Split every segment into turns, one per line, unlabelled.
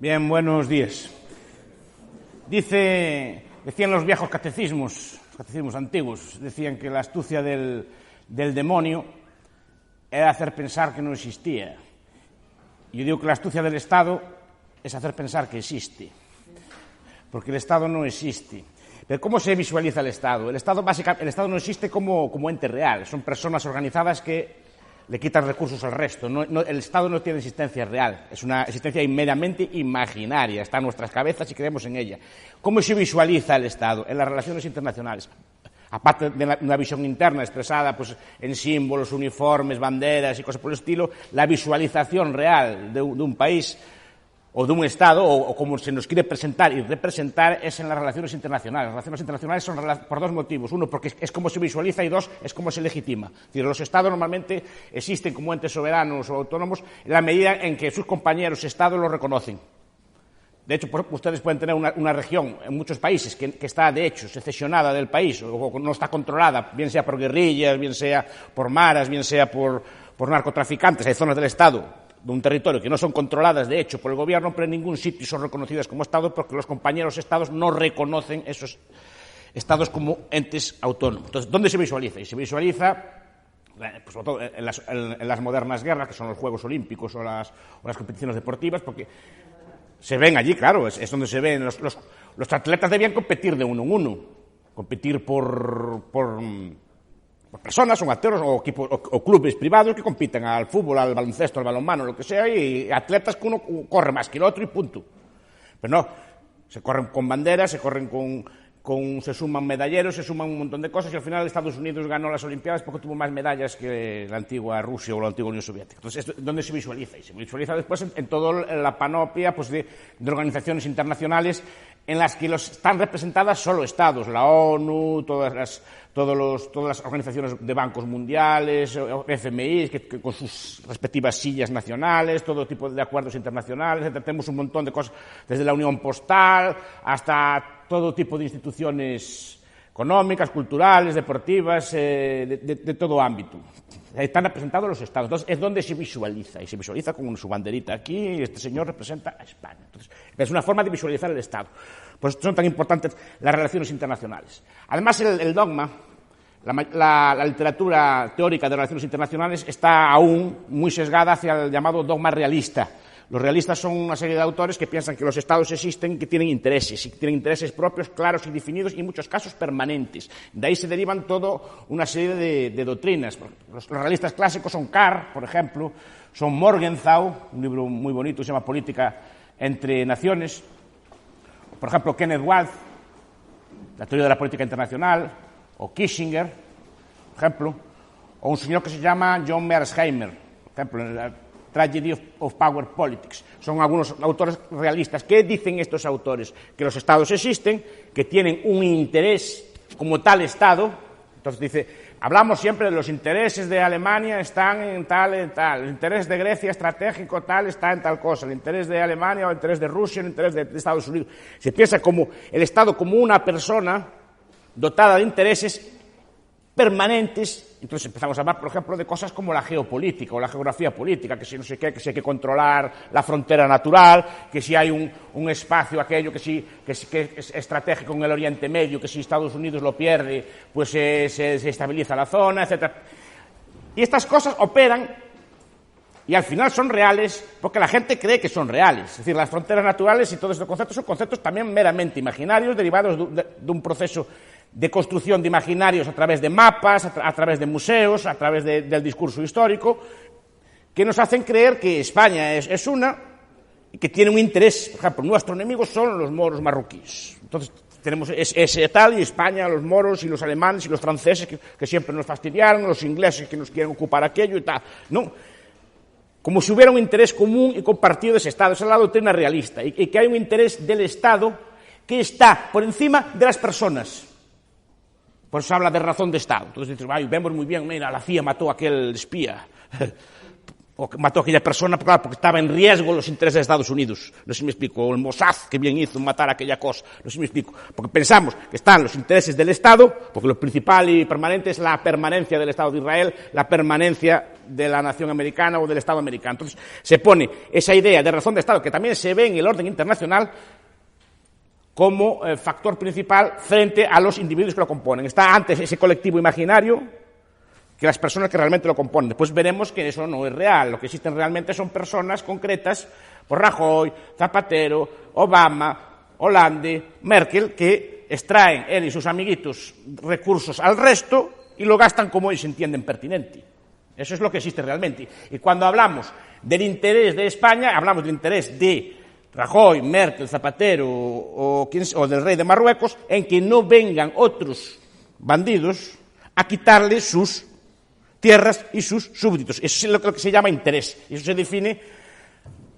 Bien, buenos días. Decían los viejos catecismos antiguos, decían que la astucia del demonio era hacer pensar que no existía. Yo digo que la astucia del Estado es hacer pensar que existe, porque el Estado no existe. Pero ¿cómo se visualiza el Estado? El Estado no existe como ente real, son personas organizadas que le quitan recursos al resto. El Estado no tiene existencia real, es una existencia meramente imaginaria, está en nuestras cabezas y creemos en ella. ¿Cómo se visualiza el Estado? En las relaciones internacionales. Aparte de una visión interna expresada pues, en símbolos, uniformes, banderas y cosas por el estilo, la visualización real de un país o de un Estado, o como se nos quiere presentar y representar, es en las relaciones internacionales. Las relaciones internacionales son por dos motivos. Uno, porque es como se visualiza, y dos, es como se legitima. Es decir, los Estados normalmente existen como entes soberanos o autónomos en la medida en que sus compañeros Estados los reconocen. De hecho, ustedes pueden tener una región en muchos países que está, de hecho, secesionada del país o no está controlada, bien sea por guerrillas, bien sea por maras, bien sea por narcotraficantes. Hay zonas del Estado, de un territorio, que no son controladas, de hecho, por el gobierno, pero en ningún sitio son reconocidas como Estado porque los compañeros Estados no reconocen esos Estados como entes autónomos. Entonces, ¿dónde se visualiza? Y se visualiza pues, sobre todo en las modernas guerras, que son los Juegos Olímpicos o las competiciones deportivas, porque se ven allí, claro, es donde se ven. Los atletas debían competir de uno en uno, competir por personas, son actores o equipos o clubes privados que compiten al fútbol, al baloncesto, al balonmano, lo que sea, y atletas que uno corre más que el otro y punto. Pero no, se corren con banderas, se suman medalleros, se suman un montón de cosas, y al final Estados Unidos ganó las Olimpiadas porque tuvo más medallas que la antigua Rusia o la antigua Unión Soviética. Entonces, ¿dónde se visualiza? Y se visualiza después en toda la panoplia pues, de organizaciones internacionales en las que están representadas solo Estados, la ONU, todas las organizaciones de bancos mundiales, FMI, que con sus respectivas sillas nacionales, todo tipo de acuerdos internacionales, tenemos un montón de cosas, desde la Unión Postal hasta todo tipo de instituciones económicas, culturales, deportivas, de todo ámbito. Están representados los Estados. Entonces, es donde se visualiza, y se visualiza con su banderita aquí, y este señor representa a España. Entonces, es una forma de visualizar el Estado. Por eso son tan importantes las relaciones internacionales. Además, el dogma, la literatura teórica de relaciones internacionales está aún muy sesgada hacia el llamado dogma realista. Los realistas son una serie de autores que piensan que los Estados existen, que tienen intereses, y que tienen intereses propios, claros y definidos, y en muchos casos permanentes. De ahí se derivan toda una serie de doctrinas. Los realistas clásicos son Carr, por ejemplo, son Morgenthau, un libro muy bonito que se llama Política entre Naciones, por ejemplo, Kenneth Waltz, la teoría de la política internacional, o Kissinger, por ejemplo, o un señor que se llama John Mearsheimer, por ejemplo, en la Tragedy of Power Politics. Son algunos autores realistas. ¿Qué dicen estos autores? Que los Estados existen, que tienen un interés como tal Estado. Entonces dice, hablamos siempre de los intereses de Alemania están en tal, el interés de Grecia estratégico tal está en tal cosa, el interés de Alemania o el interés de Rusia, el interés de Estados Unidos. Se piensa como el Estado como una persona dotada de intereses permanentes. Entonces empezamos a hablar, por ejemplo, de cosas como la geopolítica o la geografía política, que si no sé qué, que si hay que controlar la frontera natural, que si hay un espacio aquello que es estratégico en el Oriente Medio, que si Estados Unidos lo pierde, pues se estabiliza la zona, etc. Y estas cosas operan y al final son reales porque la gente cree que son reales. Es decir, las fronteras naturales y todos estos conceptos son conceptos también meramente imaginarios, derivados de un proceso de construcción de imaginarios a través de mapas, a través de museos, a través del discurso histórico, que nos hacen creer que España es una y que tiene un interés. Por ejemplo, nuestros enemigos son los moros marroquíes. Entonces, tenemos ese tal, y España, los moros y los alemanes y los franceses que siempre nos fastidiaron, los ingleses que nos quieren ocupar aquello y tal. No, como si hubiera un interés común y compartido de ese Estado. Esa es la doctrina realista, y que hay un interés del Estado que está por encima de las personas. Por eso habla de razón de Estado. Entonces dices, vemos muy bien, mira, la CIA mató a aquel espía. o que mató a aquella persona, claro, porque estaba en riesgo los intereses de Estados Unidos. No sé si me explico. O el Mossad, que bien hizo matar a aquella cosa. No sé si me explico. Porque pensamos que están los intereses del Estado, porque lo principal y permanente es la permanencia del Estado de Israel, la permanencia de la nación americana o del Estado americano. Entonces, se pone esa idea de razón de Estado, que también se ve en el orden internacional, como factor principal frente a los individuos que lo componen. Está antes ese colectivo imaginario que las personas que realmente lo componen. Después veremos que eso no es real. Lo que existen realmente son personas concretas, por Rajoy, Zapatero, Obama, Hollande, Merkel, que extraen él y sus amiguitos recursos al resto y lo gastan como ellos entienden pertinente. Eso es lo que existe realmente. Y cuando hablamos del interés de España, hablamos del interés de Rajoy, Merkel, Zapatero o del rey de Marruecos, en que no vengan otros bandidos a quitarle sus tierras y sus súbditos. Eso es lo que se llama interés. Eso se define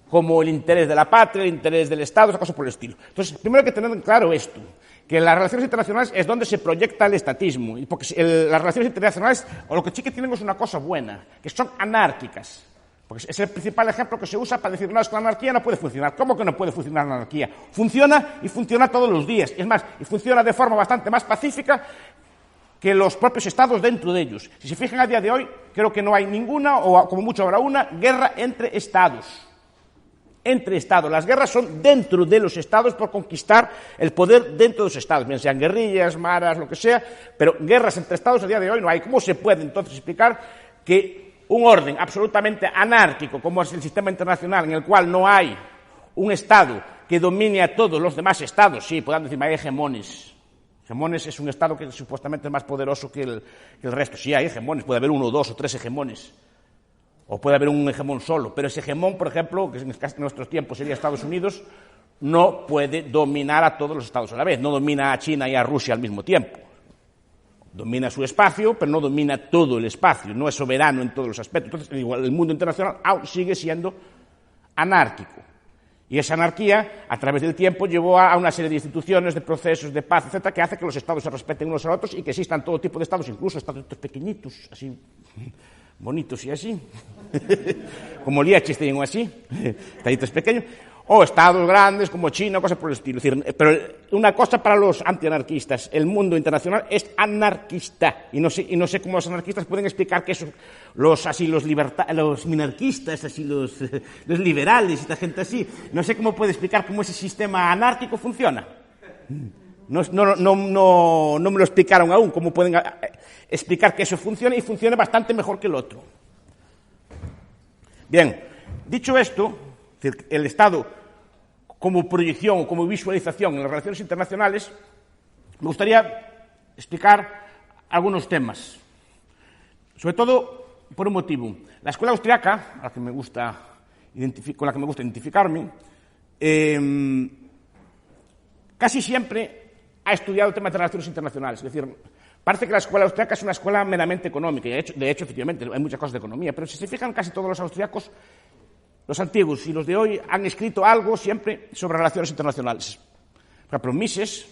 como el interés de la patria, el interés del Estado, esa cosa por el estilo. Entonces, primero hay que tener claro esto, que las relaciones internacionales es donde se proyecta el estatismo, y porque las relaciones internacionales, o lo que sí que tienen es una cosa buena, que son anárquicas. Porque es el principal ejemplo que se usa para decir, no, es que la anarquía no puede funcionar. ¿Cómo que no puede funcionar la anarquía? Funciona y funciona todos los días. Es más, y funciona de forma bastante más pacífica que los propios estados dentro de ellos. Si se fijan a día de hoy, creo que no hay ninguna, o como mucho habrá una, guerra entre estados. Entre estados. Las guerras son dentro de los estados por conquistar el poder dentro de los estados, bien sean guerrillas, maras, lo que sea, pero guerras entre estados a día de hoy no hay. ¿Cómo se puede entonces explicar que un orden absolutamente anárquico, como es el sistema internacional, en el cual no hay un estado que domine a todos los demás estados? Sí, podemos decir, hay hegemones. Hegemones es un Estado que supuestamente es más poderoso que el resto. Sí, hay hegemones, puede haber 1, 2 o 3 hegemones. O puede haber un hegemón solo. Pero ese hegemón, por ejemplo, que en nuestros tiempos sería Estados Unidos, no puede dominar a todos los estados a la vez. No domina a China y a Rusia al mismo tiempo. Domina su espacio, pero no domina todo el espacio. No es soberano en todos los aspectos. Entonces, igual, el mundo internacional aún sigue siendo anárquico. Y esa anarquía, a través del tiempo, llevó a una serie de instituciones, de procesos, de paz, etcétera, que hace que los estados se respeten unos a otros y que existan todo tipo de estados, incluso estados pequeñitos, así, bonitos y así, como Liechtenstein o así, estaditos pequeños, o estados grandes como China, cosas por el estilo. Es decir, pero una cosa para los antianarquistas, el mundo internacional es anarquista, y no sé cómo los anarquistas pueden explicar que eso, los minarquistas, así los liberales y esta gente así, no sé cómo puede explicar cómo ese sistema anárquico funciona. No me lo explicaron aún, cómo pueden explicar que eso funciona y funciona bastante mejor que el otro. Bien, dicho esto, el Estado como proyección o como visualización en las relaciones internacionales, me gustaría explicar algunos temas, sobre todo por un motivo. La escuela austriaca, con la que me gusta identificarme, casi siempre ha estudiado temas de relaciones internacionales. Es decir, parece que la escuela austriaca es una escuela meramente económica, y de hecho, efectivamente, hay muchas cosas de economía, pero si se fijan, casi todos los austriacos, los antiguos y los de hoy, han escrito algo siempre sobre relaciones internacionales. Por ejemplo, Mises,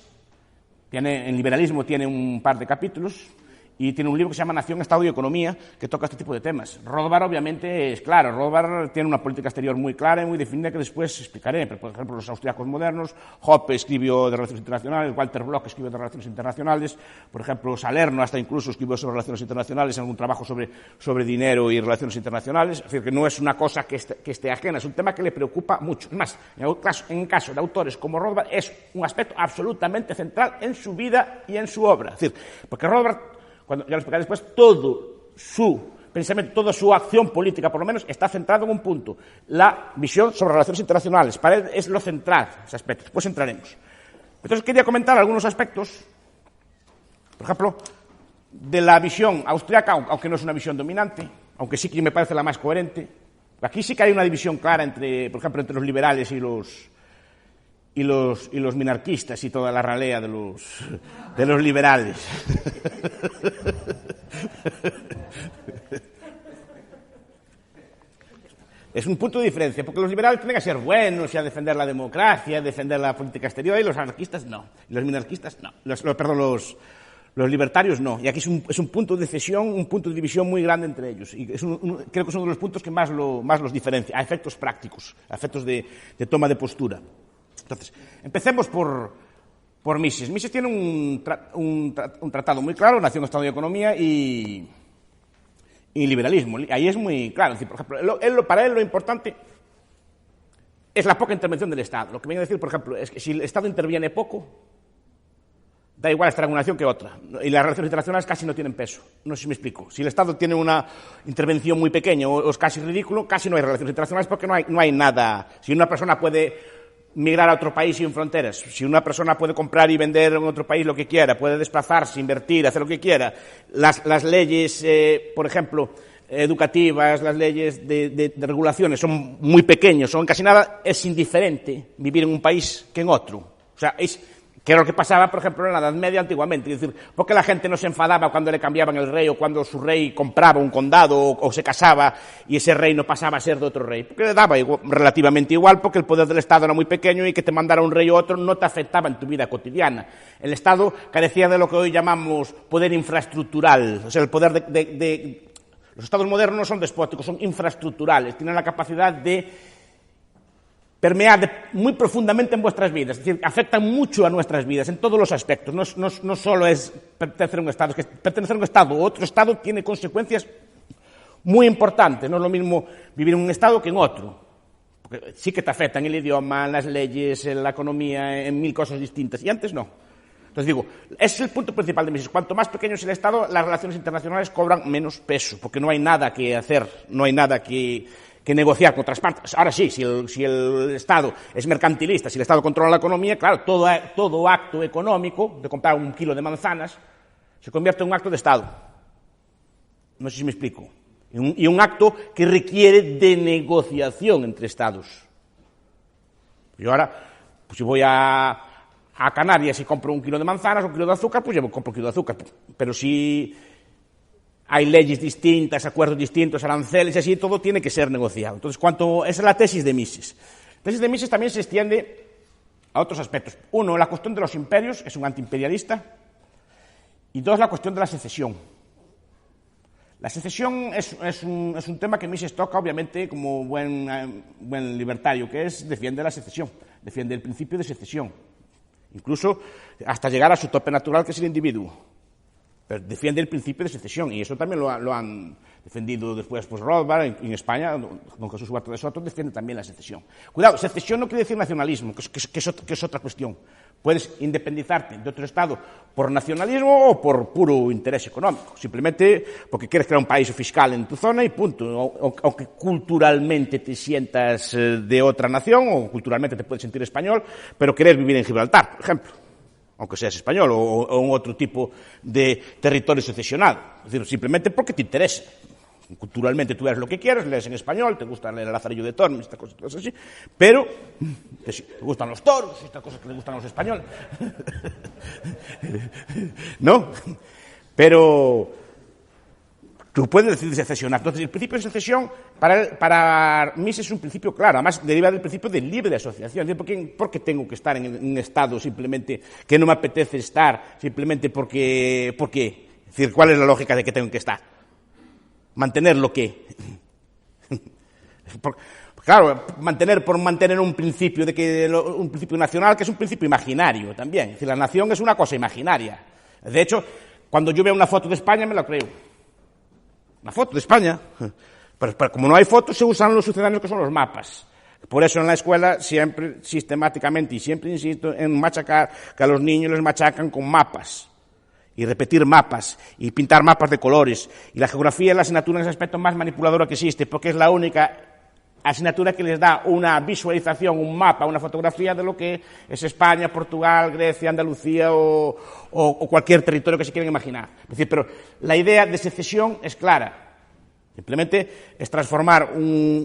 en liberalismo tiene un par de capítulos, y tiene un libro que se llama Nación, Estado y Economía, que toca este tipo de temas. Rothbard, obviamente, es claro. Rothbard tiene una política exterior muy clara y muy definida que después explicaré. Pero, por ejemplo, los austriacos modernos, Hoppe escribió de relaciones internacionales, Walter Block escribió de relaciones internacionales, por ejemplo, Salerno hasta incluso escribió sobre relaciones internacionales en algún trabajo sobre dinero y relaciones internacionales. Es decir, que no es una cosa que esté ajena, es un tema que le preocupa mucho. Es más, en el caso de autores como Rothbard, es un aspecto absolutamente central en su vida y en su obra. Es decir, porque Rothbard, cuando ya lo explicaré después, todo su pensamiento, toda su acción política, por lo menos, está centrado en un punto: la visión sobre relaciones internacionales. Para él es lo central, ese aspecto. Después entraremos. Entonces quería comentar algunos aspectos, por ejemplo, de la visión austriaca, aunque no es una visión dominante, aunque sí que me parece la más coherente. Aquí sí que hay una división clara entre, por ejemplo, entre los liberales y los minarquistas y toda la ralea de los liberales. Es un punto de diferencia, porque los liberales tienen que ser buenos y a defender la democracia, a defender la política exterior, y los anarquistas no, y los minarquistas no. Los libertarios no. Y aquí es un punto de cesión, un punto de división muy grande entre ellos. Y creo que es uno de los puntos que más los diferencia, a efectos prácticos, a efectos de toma de postura. Entonces, empecemos por Mises. Mises tiene un tratado muy claro, Nación, Estado y Economía y liberalismo. Ahí es muy claro. Es decir, por ejemplo, para él lo importante es la poca intervención del Estado. Lo que viene a decir, por ejemplo, es que si el Estado interviene poco, da igual esta regulación que otra. Y las relaciones internacionales casi no tienen peso. No sé si me explico. Si el Estado tiene una intervención muy pequeña o es casi ridículo, casi no hay relaciones internacionales porque no hay nada. Si una persona puede migrar a otro país sin fronteras, si una persona puede comprar y vender en otro país lo que quiera, puede desplazarse, invertir, hacer lo que quiera, las leyes, por ejemplo, educativas, las leyes de regulaciones son muy pequeñas, son casi nada, es indiferente vivir en un país que en otro. O sea, que era lo que pasaba, por ejemplo, en la Edad Media antiguamente. Es decir, ¿por qué la gente no se enfadaba cuando le cambiaban el rey o cuando su rey compraba un condado o se casaba y ese rey no pasaba a ser de otro rey? Porque le daba relativamente igual, porque el poder del Estado era muy pequeño y que te mandara un rey u otro no te afectaba en tu vida cotidiana. El Estado carecía de lo que hoy llamamos poder infraestructural, o sea, el poder Los Estados modernos son despóticos, son infraestructurales, tienen la capacidad de permear muy profundamente en vuestras vidas, es decir, afectan mucho a nuestras vidas en todos los aspectos. No solo es pertenecer a un Estado, es que pertenecer a un Estado u otro Estado tiene consecuencias muy importantes. No es lo mismo vivir en un Estado que en otro, porque sí que te afectan el idioma, las leyes, la economía, en mil cosas distintas, y antes no. Entonces digo, ese es el punto principal de Mises. Cuanto más pequeño es el Estado, las relaciones internacionales cobran menos peso, porque no hay nada que hacer, no hay nada que negociar con otras partes. Ahora sí, si el Estado es mercantilista, si el Estado controla la economía, claro, todo acto económico, de comprar un kilo de manzanas, se convierte en un acto de Estado. No sé si me explico. Y un acto que requiere de negociación entre Estados. Yo ahora, pues si voy a Canarias y compro un kilo de manzanas o un kilo de azúcar, pues yo compro un kilo de azúcar. Pero si hay leyes distintas, acuerdos distintos, aranceles y así, todo tiene que ser negociado. Entonces, esa es la tesis de Mises. La tesis de Mises también se extiende a otros aspectos. Uno, la cuestión de los imperios, es un antiimperialista. Y dos, la cuestión de la secesión. La secesión es un tema que Mises toca, obviamente, como buen libertario, que defiende la secesión, defiende el principio de secesión. Incluso hasta llegar a su tope natural, que es el individuo. Pero defiende el principio de secesión, y eso también lo han defendido después Rothbard en España. Don Jesús Huerta de Soto defiende también la secesión. Cuidado, secesión no quiere decir nacionalismo, que es otra cuestión. Puedes independizarte de otro Estado por nacionalismo o por puro interés económico, simplemente porque quieres crear un paraíso fiscal en tu zona y punto. O que culturalmente te sientas de otra nación, o culturalmente te puedes sentir español, pero querés vivir en Gibraltar, por ejemplo, aunque seas español, o en otro tipo de territorio secesionado. Es decir, simplemente porque te interesa. Culturalmente tú eres lo que quieres, lees en español, te gusta leer el Lazarillo de Tormes, estas cosas así, pero te gustan los toros, estas cosas que le gustan a los españoles. ¿No? Pero tú puedes decidir secesionar. Entonces, el principio de secesión para Mises es un principio claro, además deriva del principio de libre asociación. ¿Por qué tengo que estar en un Estado simplemente que no me apetece estar, simplemente porque? Es decir, ¿cuál es la lógica de que tengo que estar? ¿Mantener lo qué? Claro, mantener un principio un principio nacional que es un principio imaginario también. Es decir, la nación es una cosa imaginaria. De hecho, cuando yo veo una foto de España me la creo. Una foto de España. Pero como no hay fotos, se usan los sucedáneos que son los mapas. Por eso en la escuela siempre, sistemáticamente, y siempre insisto en machacar, que a los niños les machacan con mapas. Y repetir mapas, y pintar mapas de colores. Y la geografía es la asignatura en ese aspecto más manipuladora que existe, porque es la única asignatura que les da una visualización, un mapa, una fotografía de lo que es España, Portugal, Grecia, Andalucía o cualquier territorio que se quieran imaginar. Es decir, pero la idea de secesión es clara. Simplemente es transformar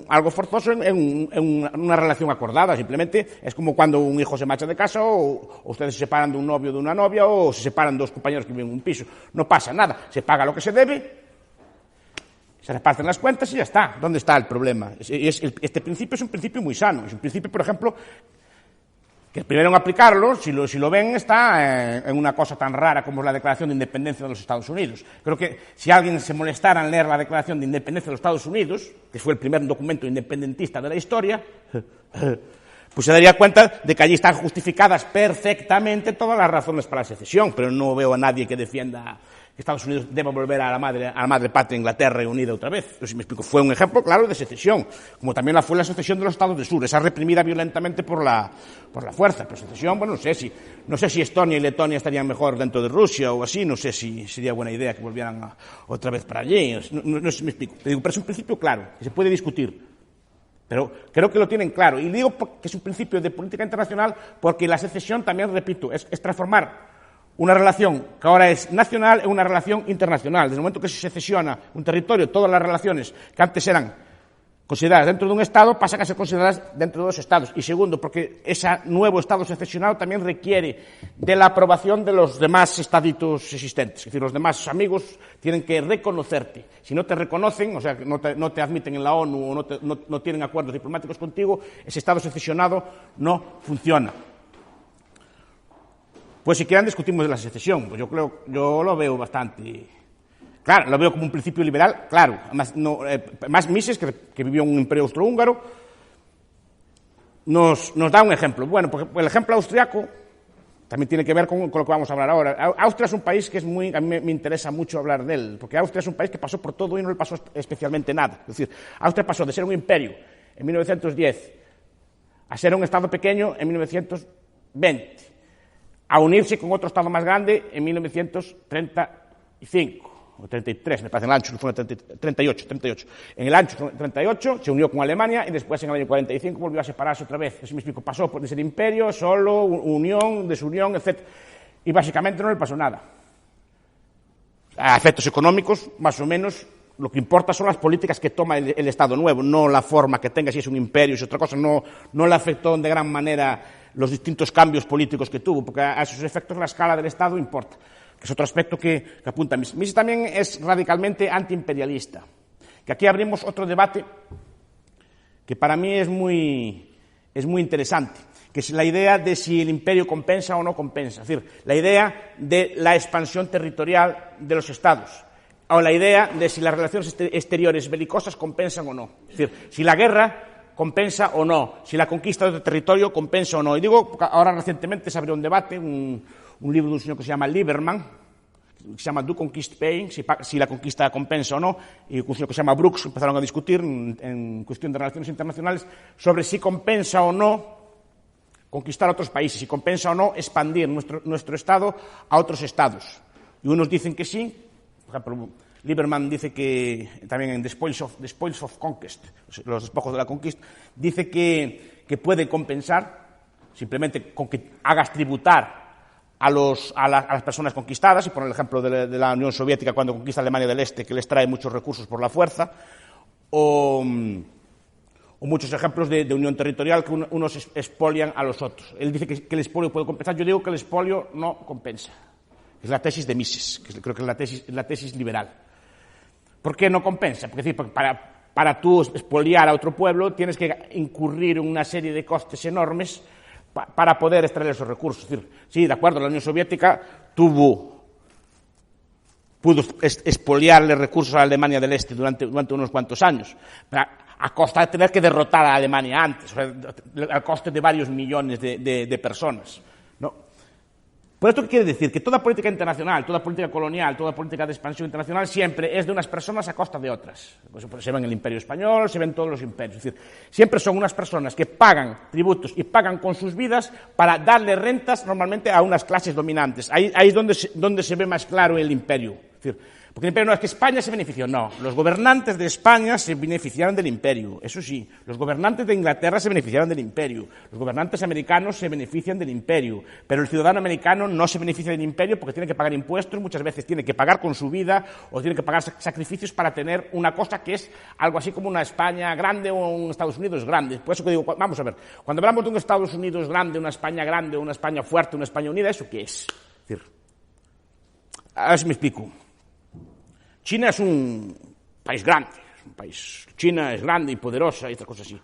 algo forzoso en una relación acordada. Simplemente es como cuando un hijo se marcha de casa o ustedes se separan de un novio o de una novia o se separan dos compañeros que viven en un piso. No pasa nada. Se paga lo que se debe, se reparten las cuentas y ya está. ¿Dónde está el problema? Este principio es un principio muy sano. Es un principio, por ejemplo, Que primero en aplicarlo, si lo ven, está en una cosa tan rara como es la Declaración de Independencia de los Estados Unidos. Creo que si alguien se molestara en leer la Declaración de Independencia de los Estados Unidos, que fue el primer documento independentista de la historia, pues se daría cuenta de que allí están justificadas perfectamente todas las razones para la secesión, pero no veo a nadie que defienda que Estados Unidos deba volver a la madre patria Inglaterra reunida otra vez. Entonces, si me explico, fue un ejemplo claro de secesión, como también la fue la secesión de los Estados del Sur, esa reprimida violentamente por la fuerza. Pero secesión, bueno, no sé si Estonia y Letonia estarían mejor dentro de Rusia o así, no sé si sería buena idea que volvieran otra vez para allí, no sé si me explico. Te digo, pero es un principio claro, que se puede discutir. Pero creo que lo tienen claro. Y digo que es un principio de política internacional porque la secesión, también repito, es transformar una relación que ahora es nacional en una relación internacional. Desde el momento que se secesiona un territorio, todas las relaciones que antes eran consideradas dentro de un Estado pasan a ser consideradas dentro de dos Estados. Y segundo, porque ese nuevo Estado secesionado también requiere de la aprobación de los demás estaditos existentes. Es decir, los demás amigos tienen que reconocerte. Si no te reconocen, o sea, no te admiten en la ONU o no tienen acuerdos diplomáticos contigo, ese Estado secesionado no funciona. Pues si quieran discutimos de la secesión, pues yo lo veo bastante claro, lo veo como un principio liberal, claro. Más Mises, que vivió en un imperio austrohúngaro, nos da un ejemplo. Bueno, porque el ejemplo austriaco también tiene que ver con lo que vamos a hablar ahora. Austria es un país que a mí me interesa mucho hablar de él, porque Austria es un país que pasó por todo y no le pasó especialmente nada. Es decir, Austria pasó de ser un imperio en 1910 a ser un Estado pequeño en 1920. A unirse con otro Estado más grande en 1935, o 33, me parece, en el ancho, fue en 38. En el ancho, 38, se unió con Alemania y después en el año 45 volvió a separarse otra vez. Así me explico, pasó por ser imperio, solo, unión, desunión, etc. Y básicamente no le pasó nada. A efectos económicos, más o menos, lo que importa son las políticas que toma el Estado nuevo, no la forma que tenga, si es un imperio, si es otra cosa, no le afectó de gran manera los distintos cambios políticos que tuvo, porque a esos efectos la escala del Estado importa, que es otro aspecto que apunta Mises. Mises también es radicalmente antiimperialista, que aquí abrimos otro debate que para mí es muy interesante, que es la idea de si el imperio compensa o no compensa, es decir, la idea de la expansión territorial de los Estados, o la idea de si las relaciones exteriores belicosas compensan o no, es decir, si la guerra compensa o no, si la conquista de territorio compensa o no. Y digo, porque ahora recientemente se abrió un debate, un libro de un señor que se llama Lieberman, que se llama Do Conquest Paying, si la conquista compensa o no, y un señor que se llama Brooks empezaron a discutir en cuestión de relaciones internacionales sobre si compensa o no conquistar otros países, si compensa o no expandir nuestro Estado a otros Estados. Y unos dicen que sí, por ejemplo, Lieberman dice que, también en The Spoils of Conquest, los despojos de la conquista, dice que puede compensar, simplemente con que hagas tributar a las personas conquistadas, y por el ejemplo de la Unión Soviética cuando conquista Alemania del Este, que les trae muchos recursos por la fuerza, o muchos ejemplos de unión territorial que unos expolian a los otros. Él dice que el expolio puede compensar, yo digo que el expolio no compensa. Es la tesis de Mises, que creo que es la tesis liberal. ¿Por qué no compensa? Porque para tú expoliar a otro pueblo tienes que incurrir en una serie de costes enormes para poder extraer esos recursos. Es decir, sí, de acuerdo, la Unión Soviética pudo expoliarle recursos a la Alemania del Este durante unos cuantos años, a costa de tener que derrotar a Alemania antes, o sea, al coste de varios millones de personas, ¿no? Por esto, ¿qué quiere decir? Que toda política internacional, toda política colonial, toda política de expansión internacional siempre es de unas personas a costa de otras. Pues se ve en el Imperio Español, se ven todos los imperios. Es decir, siempre son unas personas que pagan tributos y pagan con sus vidas para darle rentas normalmente a unas clases dominantes. Ahí es donde se ve más claro el imperio. Es decir, porque el imperio no es que España se benefició, no. Los gobernantes de España se beneficiaron del imperio, eso sí. Los gobernantes de Inglaterra se beneficiaron del imperio. Los gobernantes americanos se benefician del imperio. Pero el ciudadano americano no se beneficia del imperio porque tiene que pagar impuestos, muchas veces tiene que pagar con su vida o tiene que pagar sacrificios para tener una cosa que es algo así como una España grande o un Estados Unidos grande. Por eso que digo, vamos a ver, cuando hablamos de un Estados Unidos grande, una España grande, una España fuerte, una España unida, ¿eso qué es? Es decir, a ver si me explico. China es un país grande, China es grande y poderosa y otras cosas así.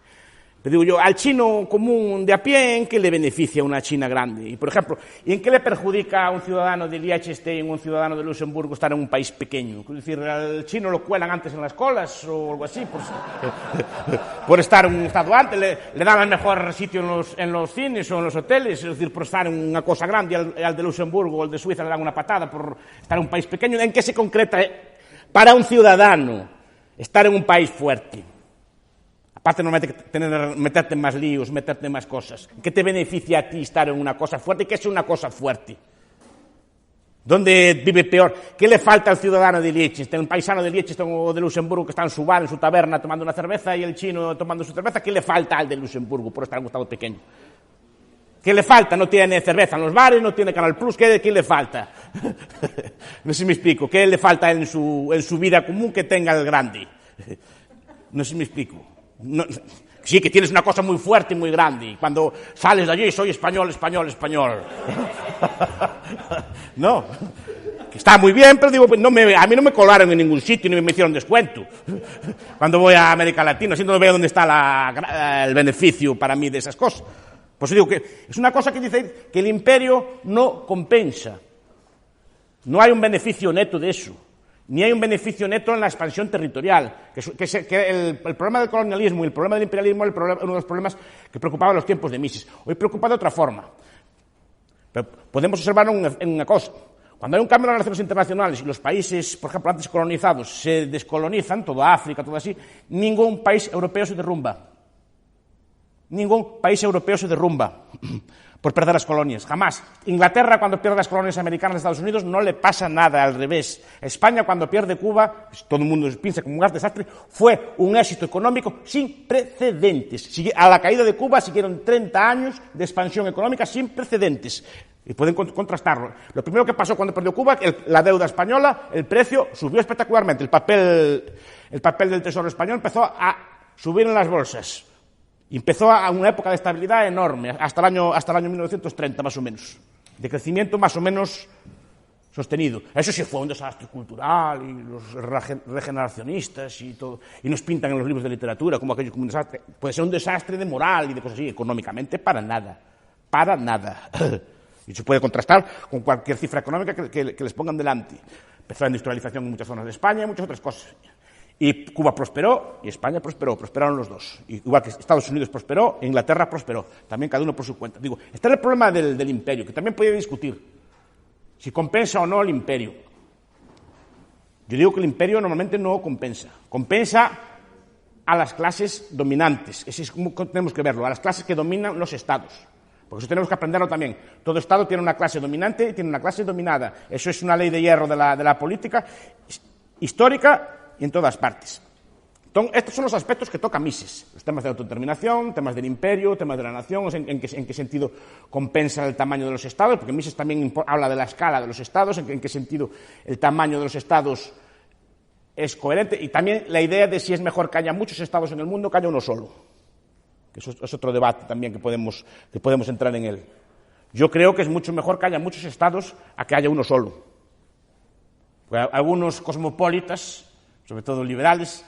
Pero digo yo, al chino común de a pie, ¿en qué le beneficia una China grande? Y, por ejemplo, ¿y en qué le perjudica a un ciudadano de Liechtenstein o un ciudadano de Luxemburgo estar en un país pequeño? Es decir, al chino lo cuelan antes en las colas o algo así, por estar en un estado antes, le dan el mejor sitio en los cines o en los hoteles, es decir, por estar en una cosa grande, al de Luxemburgo o al de Suiza le dan una patada por estar en un país pequeño. ¿En qué se concreta para un ciudadano estar en un país fuerte? Aparte, no meterte en más líos, meterte en más cosas. ¿Qué te beneficia a ti estar en una cosa fuerte? ¿Qué es una cosa fuerte? ¿Dónde vive peor? ¿Qué le falta al ciudadano de Liechtenstein? Un paisano de Liechtenstein o de Luxemburgo que está en su bar, en su taberna, tomando una cerveza, y el chino tomando su cerveza. ¿Qué le falta al de Luxemburgo por estar en un estado pequeño? ¿Qué le falta? No tiene cerveza en los bares, no tiene Canal Plus. ¿Qué le falta? No sé si me explico. ¿Qué le falta en su vida común que tenga el grande? No sé si me explico. No, sí, que tienes una cosa muy fuerte y muy grande, y cuando sales de allí soy español. No, que está muy bien, pero digo, a mí no me colaron en ningún sitio ni me hicieron descuento cuando voy a América Latina, así no veo dónde está el beneficio para mí de esas cosas. Pues digo que es una cosa que dice que el imperio no compensa, no hay un beneficio neto de eso, ni hay un beneficio neto en la expansión territorial, que el problema del colonialismo y el problema del imperialismo es uno de los problemas que preocupaba en los tiempos de Mises. Hoy preocupa de otra forma. Pero podemos observar una cosa. Cuando hay un cambio en las relaciones internacionales y los países, por ejemplo, antes colonizados, se descolonizan, toda África, todo así, ningún país europeo se derrumba. Ningún país europeo se derrumba por perder las colonias, jamás. Inglaterra, cuando pierde las colonias americanas de Estados Unidos, no le pasa nada, al revés. España, cuando pierde Cuba, todo el mundo piensa como un gran desastre, fue un éxito económico sin precedentes. A la caída de Cuba siguieron 30 años de expansión económica sin precedentes. Y pueden contrastarlo. Lo primero que pasó cuando perdió Cuba, la deuda española, el precio subió espectacularmente. El papel del Tesoro español empezó a subir en las bolsas. Y empezó a una época de estabilidad enorme, hasta el año 1930 más o menos, de crecimiento más o menos sostenido. Eso sí fue un desastre cultural, y los regeneracionistas y todo, y nos pintan en los libros de literatura como aquello como un desastre. Puede ser un desastre de moral y de cosas así, económicamente para nada. Y se puede contrastar con cualquier cifra económica que les pongan delante. Empezó la industrialización en muchas zonas de España y muchas otras cosas. Y Cuba prosperó y España prosperó, prosperaron los dos. Igual que Estados Unidos prosperó, Inglaterra prosperó, también cada uno por su cuenta. Digo, está el problema del imperio, que también podía discutir si compensa o no el imperio. Yo digo que el imperio normalmente no compensa. Compensa a las clases dominantes, eso es como tenemos que verlo, a las clases que dominan los estados. Porque eso tenemos que aprenderlo también. Todo estado tiene una clase dominante y tiene una clase dominada. Eso es una ley de hierro de la política histórica y en todas partes. Entonces, estos son los aspectos que toca Mises. Los temas de autodeterminación, temas del imperio, temas de la nación, en qué sentido compensa el tamaño de los estados, porque Mises también habla de la escala de los estados, en qué sentido el tamaño de los estados es coherente, y también la idea de si es mejor que haya muchos estados en el mundo que haya uno solo. Eso es otro debate también que podemos entrar en él. Yo creo que es mucho mejor que haya muchos estados a que haya uno solo. Porque algunos cosmopolitas, sobre todo liberales,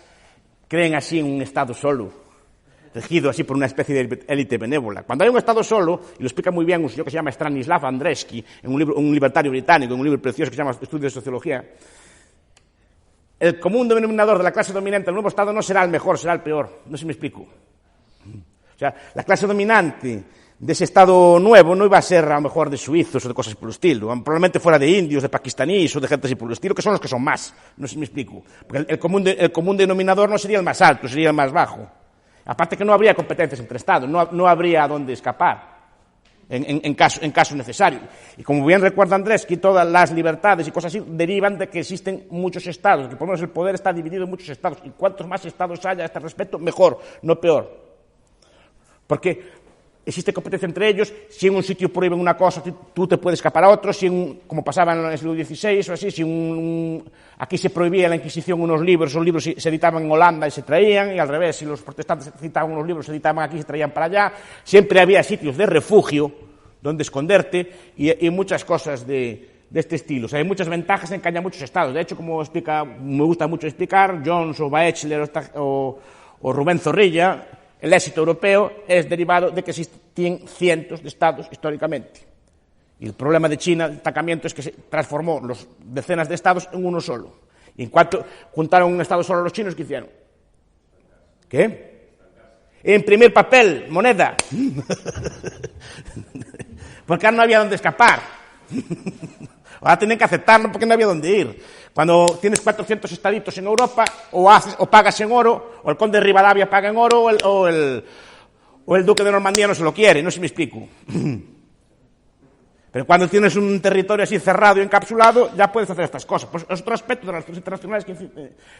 creen así en un Estado solo, regido así por una especie de élite benévola. Cuando hay un Estado solo, y lo explica muy bien un señor que se llama Stanislav Andreevsky, en un libertario británico, en un libro precioso que se llama Estudios de Sociología, el común denominador de la clase dominante del nuevo Estado no será el mejor, será el peor. No sé si me explico. O sea, la clase dominante de ese Estado nuevo no iba a ser a lo mejor de suizos o de cosas por el estilo, probablemente fuera de indios, de pakistaníes o de gente así por el estilo, que son los que son más, no sé si me explico, porque el común denominador no sería el más alto, sería el más bajo. Aparte que no habría competencias entre Estados, no habría a dónde escapar en caso necesario. Y como bien recuerda Andrés, que todas las libertades y cosas así derivan de que existen muchos Estados, que por lo menos el poder está dividido en muchos Estados, y cuantos más Estados haya a este respecto, mejor, no peor. Porque existe competencia entre ellos. Si en un sitio prohíben una cosa, tú te puedes escapar a otro. Como pasaba en el siglo XVI o así, aquí se prohibía la Inquisición unos libros, esos libros se editaban en Holanda y se traían, y al revés, si los protestantes editaban unos libros, se editaban aquí y se traían para allá. Siempre había sitios de refugio donde esconderte y muchas cosas de este estilo. O sea, hay muchas ventajas en que haya muchos estados. De hecho, como me gusta mucho explicar, Jones o Baechler o Rubén Zorrilla, el éxito europeo es derivado de que existían cientos de estados históricamente. Y el problema de China, el atacamiento, es que se transformó los decenas de estados en uno solo. Y en cuanto juntaron un estado solo los chinos, ¿qué hicieron? ¿Qué? Imprimir papel, moneda. Porque ahora no había dónde escapar. Ahora tienen que aceptarlo porque no había dónde ir. Cuando tienes 400 estaditos en Europa, o pagas en oro, o el conde de Rivadavia paga en oro, o el duque de Normandía no se lo quiere, no sé si me explico. Pero cuando tienes un territorio así cerrado y encapsulado, ya puedes hacer estas cosas. Pues es otro aspecto de las relaciones internacionales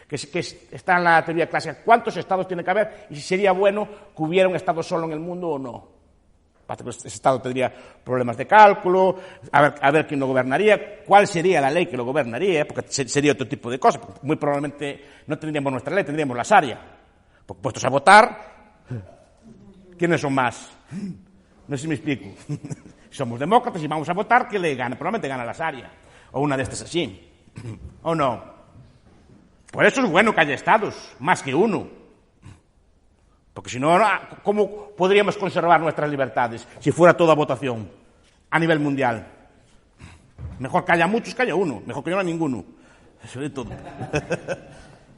que está en la teoría clásica. ¿Cuántos estados tiene que haber? Y si sería bueno que hubiera un estado solo en el mundo o no. Ese estado tendría problemas de cálculo, a ver quién lo gobernaría, cuál sería la ley que lo gobernaría, porque sería otro tipo de cosas. Muy probablemente no tendríamos nuestra ley, tendríamos la Sharia. Porque puestos a votar, ¿quiénes son más? No sé si me explico. Somos demócratas y vamos a votar, ¿qué le gana? Probablemente gana la Sharia, o una de estas así, ¿o no? Por eso es bueno que haya estados, más que uno. Porque si no, ¿cómo podríamos conservar nuestras libertades si fuera toda votación a nivel mundial? Mejor que haya muchos que haya uno, mejor que no haya ninguno, sobre todo.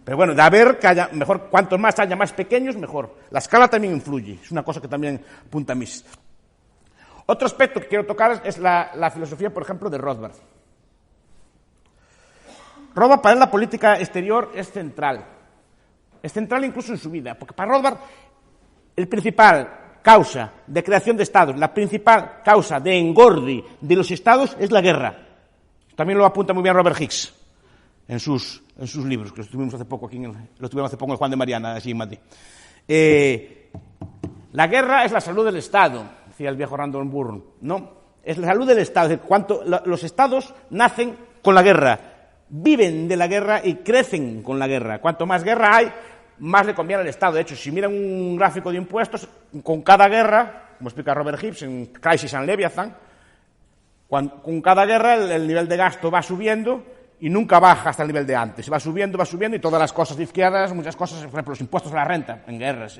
Pero bueno, de haber que haya, mejor, cuantos más haya más pequeños, mejor. La escala también influye, es una cosa que también apunta a Mises. Otro aspecto que quiero tocar es la filosofía, por ejemplo, de Rothbard. Rothbard, para él, la política exterior es central. Es central incluso en su vida, porque para Rothbard el principal causa de creación de estados, la principal causa de engorde de los estados es la guerra. También lo apunta muy bien Robert Hicks en sus libros, que los tuvimos hace poco aquí, en Juan de Mariana, así en Madrid. La guerra es la salud del Estado, decía el viejo Randall Bourne, ¿no? Es la salud del Estado, es decir, los estados nacen con la guerra, viven de la guerra y crecen con la guerra. Cuanto más guerra hay, más le conviene al Estado. De hecho, si miran un gráfico de impuestos, con cada guerra, como explica Robert Hicks en Crisis and Leviathan, con cada guerra el nivel de gasto va subiendo y nunca baja hasta el nivel de antes. Va subiendo y todas las cosas de izquierdas, muchas cosas, por ejemplo, los impuestos a la renta en guerras,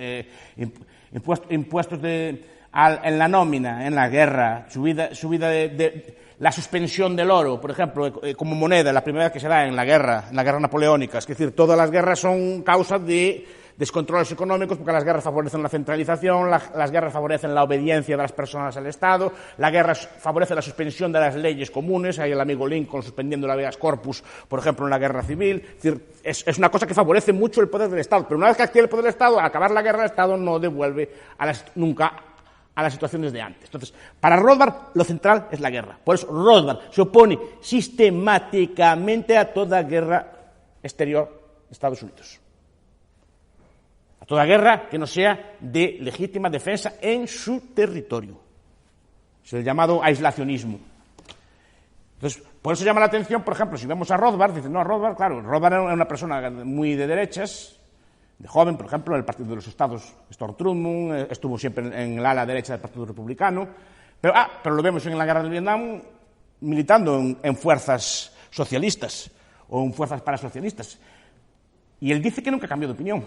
impuestos en la nómina, en la guerra, subida de la suspensión del oro, por ejemplo, como moneda, la primera vez que se da en la guerra napoleónica. Es decir, todas las guerras son causa de descontroles económicos, porque las guerras favorecen la centralización, las guerras favorecen la obediencia de las personas al Estado, la guerra favorece la suspensión de las leyes comunes. Hay el amigo Lincoln suspendiendo el habeas corpus, por ejemplo, en la guerra civil. Es decir, es una cosa que favorece mucho el poder del Estado, pero una vez que adquiere el poder del Estado, al acabar la guerra, el Estado no devuelve nunca a las situaciones de antes. Entonces, para Rothbard, lo central es la guerra. Por eso Rothbard se opone sistemáticamente a toda guerra exterior de Estados Unidos. A toda guerra que no sea de legítima defensa en su territorio. Es el llamado aislacionismo. Entonces, por eso llama la atención, por ejemplo, si vemos a Rothbard, dicen, no, Rothbard era una persona muy de derechas, de joven, por ejemplo, en el Partido de los Estados, Storm estuvo siempre en el ala derecha del Partido Republicano, pero lo vemos en la guerra de Vietnam militando en fuerzas socialistas o en fuerzas parasocialistas. Y él dice que nunca cambió de opinión.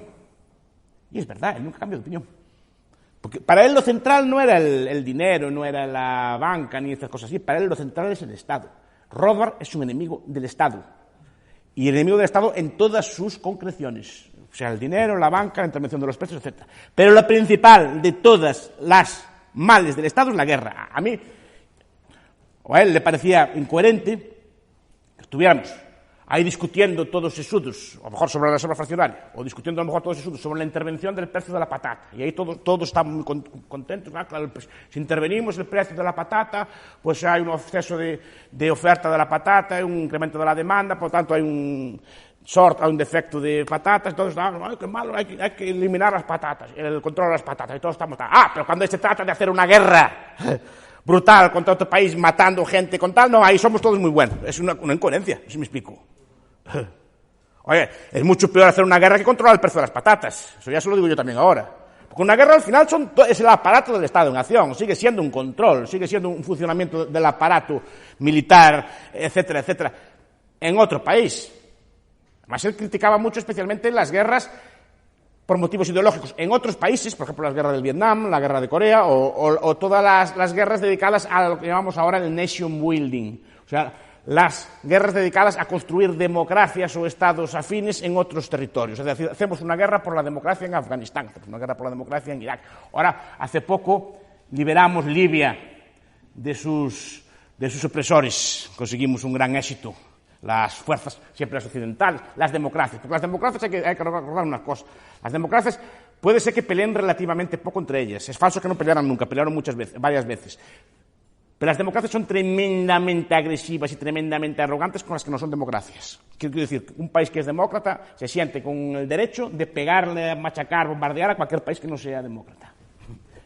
Y es verdad, él nunca cambió de opinión. Porque para él lo central no era el dinero, no era la banca, ni esas cosas así. Para él lo central es el Estado. Rothbard es un enemigo del Estado. Y el enemigo del Estado en todas sus concreciones. O sea, el dinero, la banca, la intervención de los precios, etc. Pero la principal de todas las males del Estado es la guerra. A mí, o a él le parecía incoherente que estuviéramos ahí discutiendo todos estudios, a lo mejor sobre la reserva fraccionaria, o discutiendo a lo mejor todos estudios sobre la intervención del precio de la patata. Y ahí todos están muy contentos. Claro, pues, si intervenimos el precio de la patata, pues hay un exceso de oferta de la patata, hay un incremento de la demanda, por lo tanto hay un defecto de patatas, entonces, ay, qué malo, hay que eliminar las patatas, el control de las patatas, y todos estamos... pero cuando se trata de hacer una guerra brutal contra otro país, matando gente con tal, no, ahí somos todos muy buenos. Es una incoherencia, si me explico. Oye, es mucho peor hacer una guerra que controlar el precio de las patatas. Eso ya se lo digo yo también ahora. Porque una guerra al final es el aparato del Estado en acción, sigue siendo un control, sigue siendo un funcionamiento del aparato militar, etcétera, etcétera, en otro país. Además, él criticaba mucho especialmente las guerras por motivos ideológicos. En otros países, por ejemplo, las guerras del Vietnam, la guerra de Corea o todas las guerras dedicadas a lo que llamamos ahora el nation building. O sea, las guerras dedicadas a construir democracias o estados afines en otros territorios. Es decir, hacemos una guerra por la democracia en Afganistán, hacemos una guerra por la democracia en Irak. Ahora, hace poco, liberamos Libia de sus opresores. Conseguimos un gran éxito. Las fuerzas, siempre las occidentales, las democracias. Porque las democracias hay que recordar una cosa. Las democracias puede ser que peleen relativamente poco entre ellas. Es falso que no pelearan nunca, pelearon varias veces. Pero las democracias son tremendamente agresivas y tremendamente arrogantes con las que no son democracias. Quiero decir, un país que es demócrata se siente con el derecho de pegarle, machacar, bombardear a cualquier país que no sea demócrata.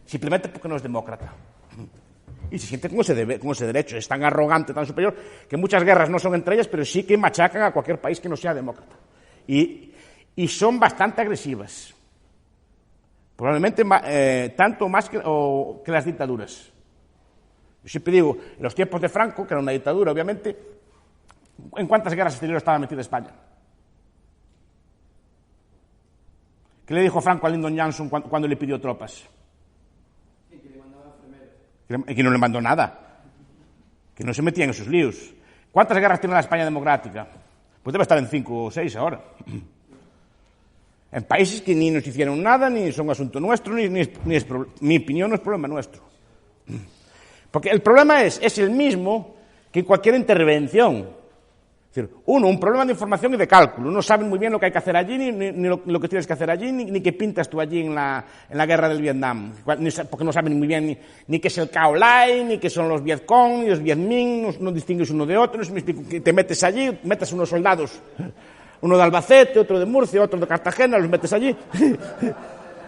Simplemente porque no es demócrata. Y se siente con ese derecho. Es tan arrogante, tan superior, que muchas guerras no son entre ellas, pero sí que machacan a cualquier país que no sea demócrata. Y son bastante agresivas. Probablemente tanto más que las dictaduras. Yo siempre digo, en los tiempos de Franco, que era una dictadura, obviamente, ¿en cuántas guerras exteriores estaba metida España? ¿Qué le dijo Franco a Lyndon Johnson cuando le pidió tropas?
Que le mandaba enfermeros.
Que no le mandó nada. Que no se metían en sus líos. ¿Cuántas guerras tiene la España democrática? Pues debe estar en 5 o 6 ahora. En países que ni nos hicieron nada, ni son asunto nuestro, mi opinión no es problema nuestro. Porque el problema es el mismo que en cualquier intervención. Es decir, un problema de información y de cálculo. No saben muy bien lo que hay que hacer allí, ni lo que tienes que hacer allí, ni qué pintas tú allí en la guerra del Vietnam. Porque no saben muy bien ni qué es el Cao Lai, ni qué son los Viet Cong, ni los Viet Minh, no distingues uno de otro. Te metes allí, metes unos soldados, uno de Albacete, otro de Murcia, otro de Cartagena, los metes allí.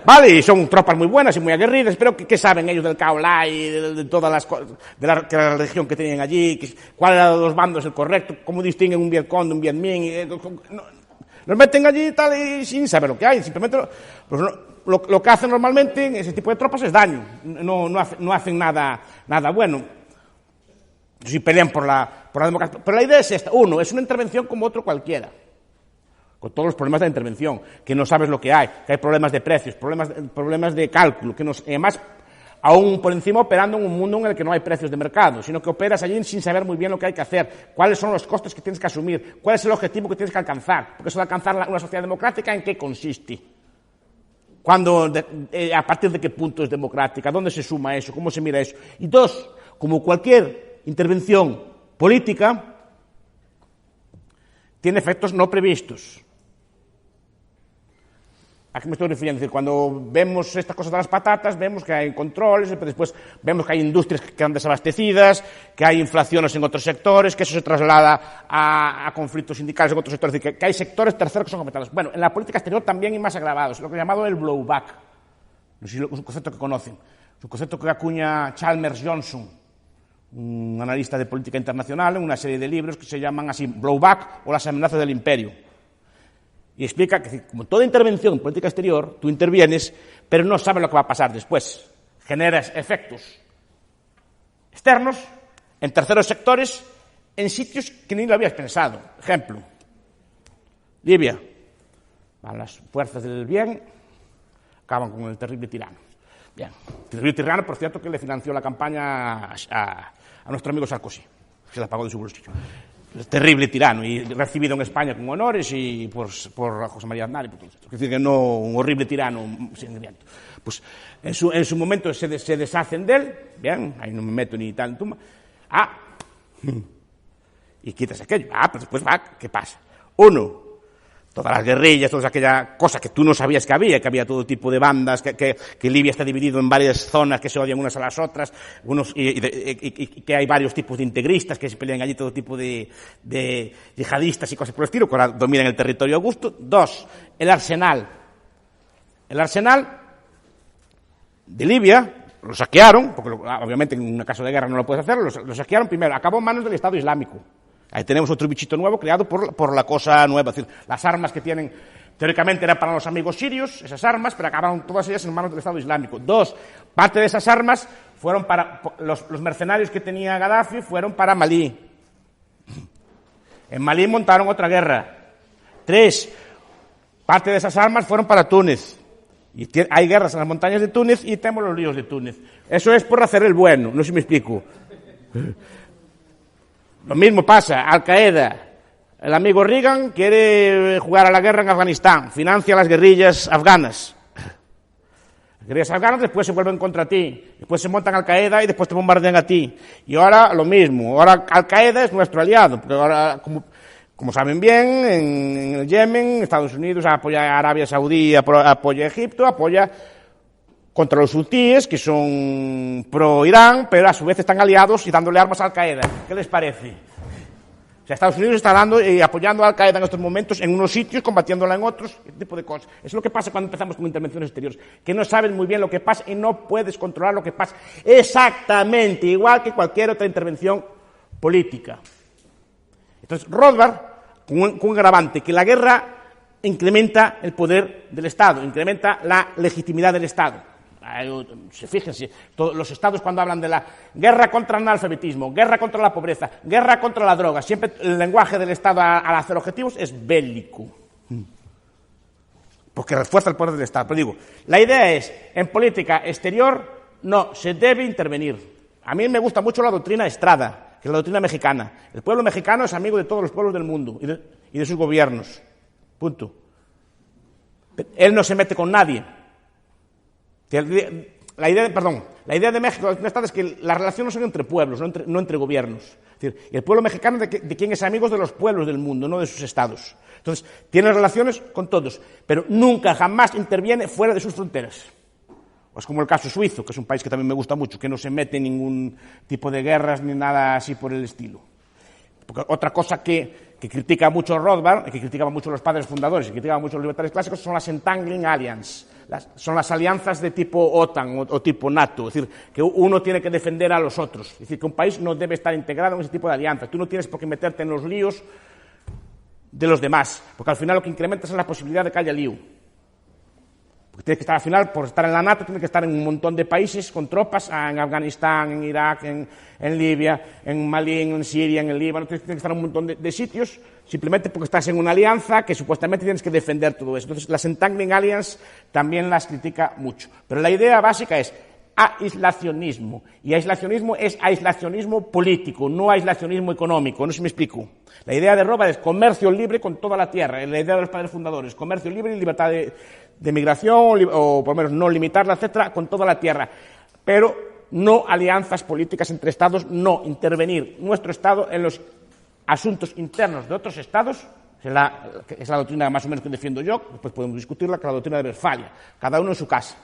Vale, y son tropas muy buenas y muy aguerridas, pero ¿qué saben ellos del Cao Lai, de todas las cosas, de la religión que tenían allí? ¿Cuál era de los bandos el correcto? ¿Cómo distinguen un Viet Cong de un Viet Minh? Los meten allí y tal, y sin saber lo que hay. Simplemente lo que hacen normalmente en ese tipo de tropas es daño. No hacen nada bueno. Si pelean por la democracia. Pero la idea es esta. Uno, es una intervención como otro cualquiera. Con todos los problemas de la intervención, que no sabes lo que hay problemas de precios, problemas de cálculo, que además, aún por encima operando en un mundo en el que no hay precios de mercado, sino que operas allí sin saber muy bien lo que hay que hacer, cuáles son los costes que tienes que asumir, cuál es el objetivo que tienes que alcanzar, porque eso de alcanzar una sociedad democrática, ¿en qué consiste? ¿A partir de qué punto es democrática? ¿Dónde se suma eso? ¿Cómo se mira eso? Y dos, como cualquier intervención política, tiene efectos no previstos. ¿A qué me estoy refiriendo? Es decir, cuando vemos estas cosas de las patatas, vemos que hay controles, pero después vemos que hay industrias que quedan desabastecidas, que hay inflaciones en otros sectores, que eso se traslada a conflictos sindicales en otros sectores, es decir, que hay sectores terceros que son afectados. Bueno, en la política exterior también hay más agravados, lo que he llamado el blowback. No sé si es un concepto que conocen. Es un concepto que acuña Chalmers Johnson, un analista de política internacional, en una serie de libros que se llaman así, Blowback o las amenazas del imperio. Y explica que, como toda intervención en política exterior, tú intervienes, pero no sabes lo que va a pasar después. Generas efectos externos, en terceros sectores, en sitios que ni lo habías pensado. Ejemplo, Libia. Van las fuerzas del bien, acaban con el terrible tirano. Bien, el terrible tirano, por cierto, que le financió la campaña a nuestro amigo Sarkozy. Se la pagó de su bolsillo. Terrible tirano, y recibido en España con honores y por José María Aznar. Es decir, que no un horrible tirano sin sentimiento. Pues en su momento se deshacen de él, bien, ahí no me meto ni tal, y quitas aquello. Pues después ¿qué pasa? Uno, todas las guerrillas, toda aquella cosa que tú no sabías que había todo tipo de bandas, que Libia está dividido en varias zonas que se odian unas a las otras, y que hay varios tipos de integristas que se pelean allí, todo tipo de yihadistas y cosas por el estilo, que ahora dominan el territorio a gusto. Dos, el arsenal. El arsenal de Libia lo saquearon, porque obviamente en un caso de guerra no lo puedes hacer, lo saquearon primero, acabó en manos del Estado Islámico. Ahí tenemos otro bichito nuevo creado por la cosa nueva. Es decir, las armas que tienen, teóricamente eran para los amigos sirios, esas armas, pero acabaron todas ellas en manos del Estado Islámico. Dos, parte de esas armas fueron para los mercenarios que tenía Gaddafi, fueron para Malí. En Malí montaron otra guerra. Tres, parte de esas armas fueron para Túnez. Y hay guerras en las montañas de Túnez y tenemos los ríos de Túnez. Eso es por hacer el bueno, no sé si me explico. Lo mismo pasa, Al-Qaeda. El amigo Reagan quiere jugar a la guerra en Afganistán, financia las guerrillas afganas. Las guerrillas afganas después se vuelven contra ti, después se montan Al-Qaeda y después te bombardean a ti. Y ahora lo mismo, ahora Al-Qaeda es nuestro aliado, porque ahora, como saben bien, en el Yemen, Estados Unidos apoya a Arabia Saudí, apoya a Egipto, apoya contra los hutíes, que son pro-Irán, pero a su vez están aliados y dándole armas a Al-Qaeda. ¿Qué les parece? O sea, Estados Unidos está dando y apoyando a Al-Qaeda en estos momentos en unos sitios, combatiéndola en otros, este tipo de cosas. Eso es lo que pasa cuando empezamos con intervenciones exteriores, que no sabes muy bien lo que pasa y no puedes controlar lo que pasa. Exactamente igual que cualquier otra intervención política. Entonces, Rothbard, con un agravante, que la guerra incrementa el poder del Estado, incrementa la legitimidad del Estado. Fíjense, todos los estados cuando hablan de la guerra contra el analfabetismo, guerra contra la pobreza, guerra contra la droga, siempre el lenguaje del Estado al hacer objetivos es bélico, porque refuerza el poder del Estado. Pero digo, la idea es, en política exterior no se debe intervenir. A mí me gusta mucho la doctrina Estrada, que es la doctrina mexicana. El pueblo mexicano es amigo de todos los pueblos del mundo y de sus gobiernos. Punto. Él no se mete con nadie. La idea de México es que las relaciones son entre pueblos, no entre gobiernos. Es decir, el pueblo mexicano de quien es amigo de los pueblos del mundo, no de sus estados. Entonces, tiene relaciones con todos, pero nunca, jamás interviene fuera de sus fronteras. Es como el caso suizo, que es un país que también me gusta mucho, que no se mete en ningún tipo de guerras ni nada así por el estilo. Porque otra cosa que critica mucho Rothbard, que criticaba mucho los padres fundadores, que criticaban mucho los libertarios clásicos, son las entangling alliances. Son las alianzas de tipo OTAN o tipo NATO, es decir, que uno tiene que defender a los otros. Es decir, que un país no debe estar integrado en ese tipo de alianzas. Tú no tienes por qué meterte en los líos de los demás, porque al final lo que incrementas es la posibilidad de que haya lío. Porque tienes que estar al final, por estar en la NATO, tienes que estar en un montón de países con tropas, en Afganistán, en Irak, en Libia, en Malí, en Siria, en el Líbano, tienes que estar en un montón de sitios, simplemente porque estás en una alianza que supuestamente tienes que defender todo eso. Entonces, las entangling alliances también las critica mucho. Pero la idea básica es aislacionismo. Y aislacionismo es aislacionismo político, no aislacionismo económico. No sé si me explico. La idea de Rothbard es comercio libre con toda la tierra. La idea de los padres fundadores, comercio libre y libertad de migración, o por lo menos no limitarla, etcétera, con toda la tierra. Pero no alianzas políticas entre estados, no intervenir nuestro estado en los asuntos internos de otros estados. Es la doctrina más o menos que defiendo yo, después podemos discutirla, que es la doctrina de Westfalia. Cada uno en su casa.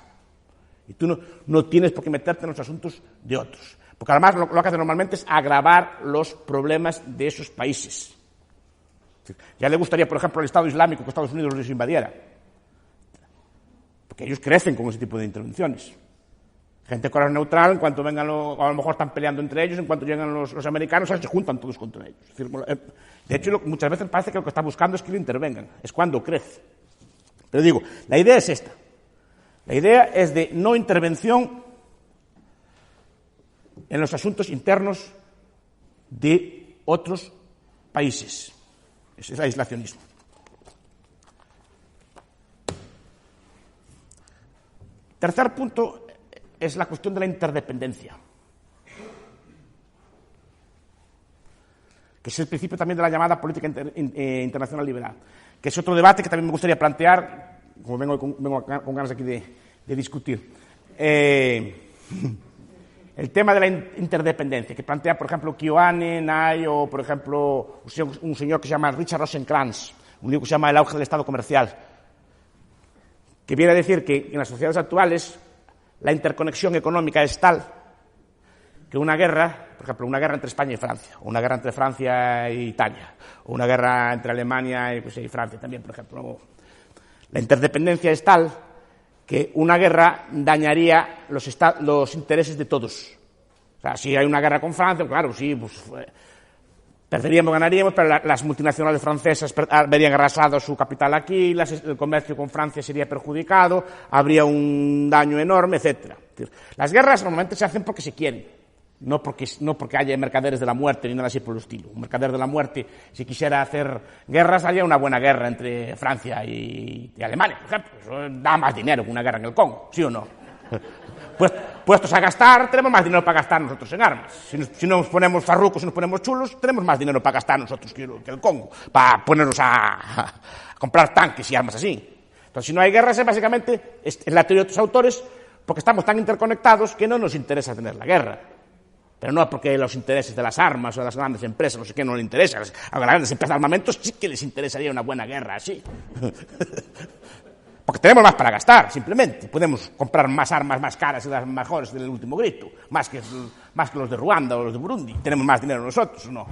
Y tú no tienes por qué meterte en los asuntos de otros. Porque además lo que hace normalmente es agravar los problemas de esos países. Ya le gustaría, por ejemplo, al Estado Islámico que Estados Unidos los invadiera. Porque ellos crecen con ese tipo de intervenciones. Gente coral neutral, en cuanto vengan, a lo mejor están peleando entre ellos, en cuanto llegan los americanos, se juntan todos contra ellos. Es decir, de hecho, muchas veces parece que lo que está buscando es que lo intervengan. Es cuando crece. Pero digo, la idea es esta. La idea es de no intervención en los asuntos internos de otros países. Ese es el aislacionismo. Tercer punto es la cuestión de la interdependencia, que es el principio también de la llamada política internacional liberal, que es otro debate que también me gustaría plantear, como vengo con ganas aquí de discutir. El tema de la interdependencia, que plantea, por ejemplo, Keohane, Nye, o, por ejemplo, un señor que se llama Richard Rosenkranz, un libro que se llama El auge del Estado comercial, que viene a decir que en las sociedades actuales la interconexión económica es tal que una guerra, por ejemplo, una guerra entre España y Francia, o una guerra entre Francia e Italia, o una guerra entre Alemania y Francia también, por ejemplo, la interdependencia es tal que una guerra dañaría los intereses de todos. O sea, si hay una guerra con Francia, claro, sí, pues perderíamos, ganaríamos, pero las multinacionales francesas verían arrasado su capital aquí, el comercio con Francia sería perjudicado, habría un daño enorme, etcétera. Las guerras normalmente se hacen porque se quieren. no porque haya mercaderes de la muerte ni nada así por el estilo. Un mercader de la muerte, si quisiera hacer guerras, haría una buena guerra entre Francia y Alemania, por ejemplo. Eso da más dinero que una guerra en el Congo, ¿sí o no? Pues, puestos a gastar, tenemos más dinero para gastar nosotros en armas. Si nos ponemos farrucos, si nos ponemos chulos, tenemos más dinero para gastar nosotros que el Congo, para ponernos a comprar tanques y armas así. Entonces, si no hay guerras, básicamente, es la teoría de otros autores, porque estamos tan interconectados que no nos interesa tener la guerra. Pero no porque los intereses de las armas o de las grandes empresas, no sé qué, no les interesa. A las grandes empresas de armamentos sí que les interesaría una buena guerra así. Porque tenemos más para gastar, simplemente. Podemos comprar más armas más caras y las mejores del último grito, más que los de Ruanda o los de Burundi. Tenemos más dinero nosotros, ¿o no?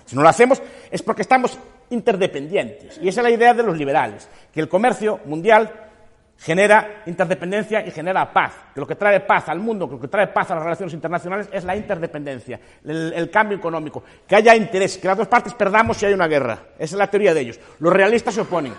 Si no lo hacemos es porque estamos interdependientes. Y esa es la idea de los liberales, que el comercio mundial genera interdependencia y genera paz. Que lo que trae paz al mundo, que lo que trae paz a las relaciones internacionales es la interdependencia, el cambio económico, que haya interés, que las dos partes perdamos si hay una guerra. Esa es la teoría de ellos. Los realistas se oponen.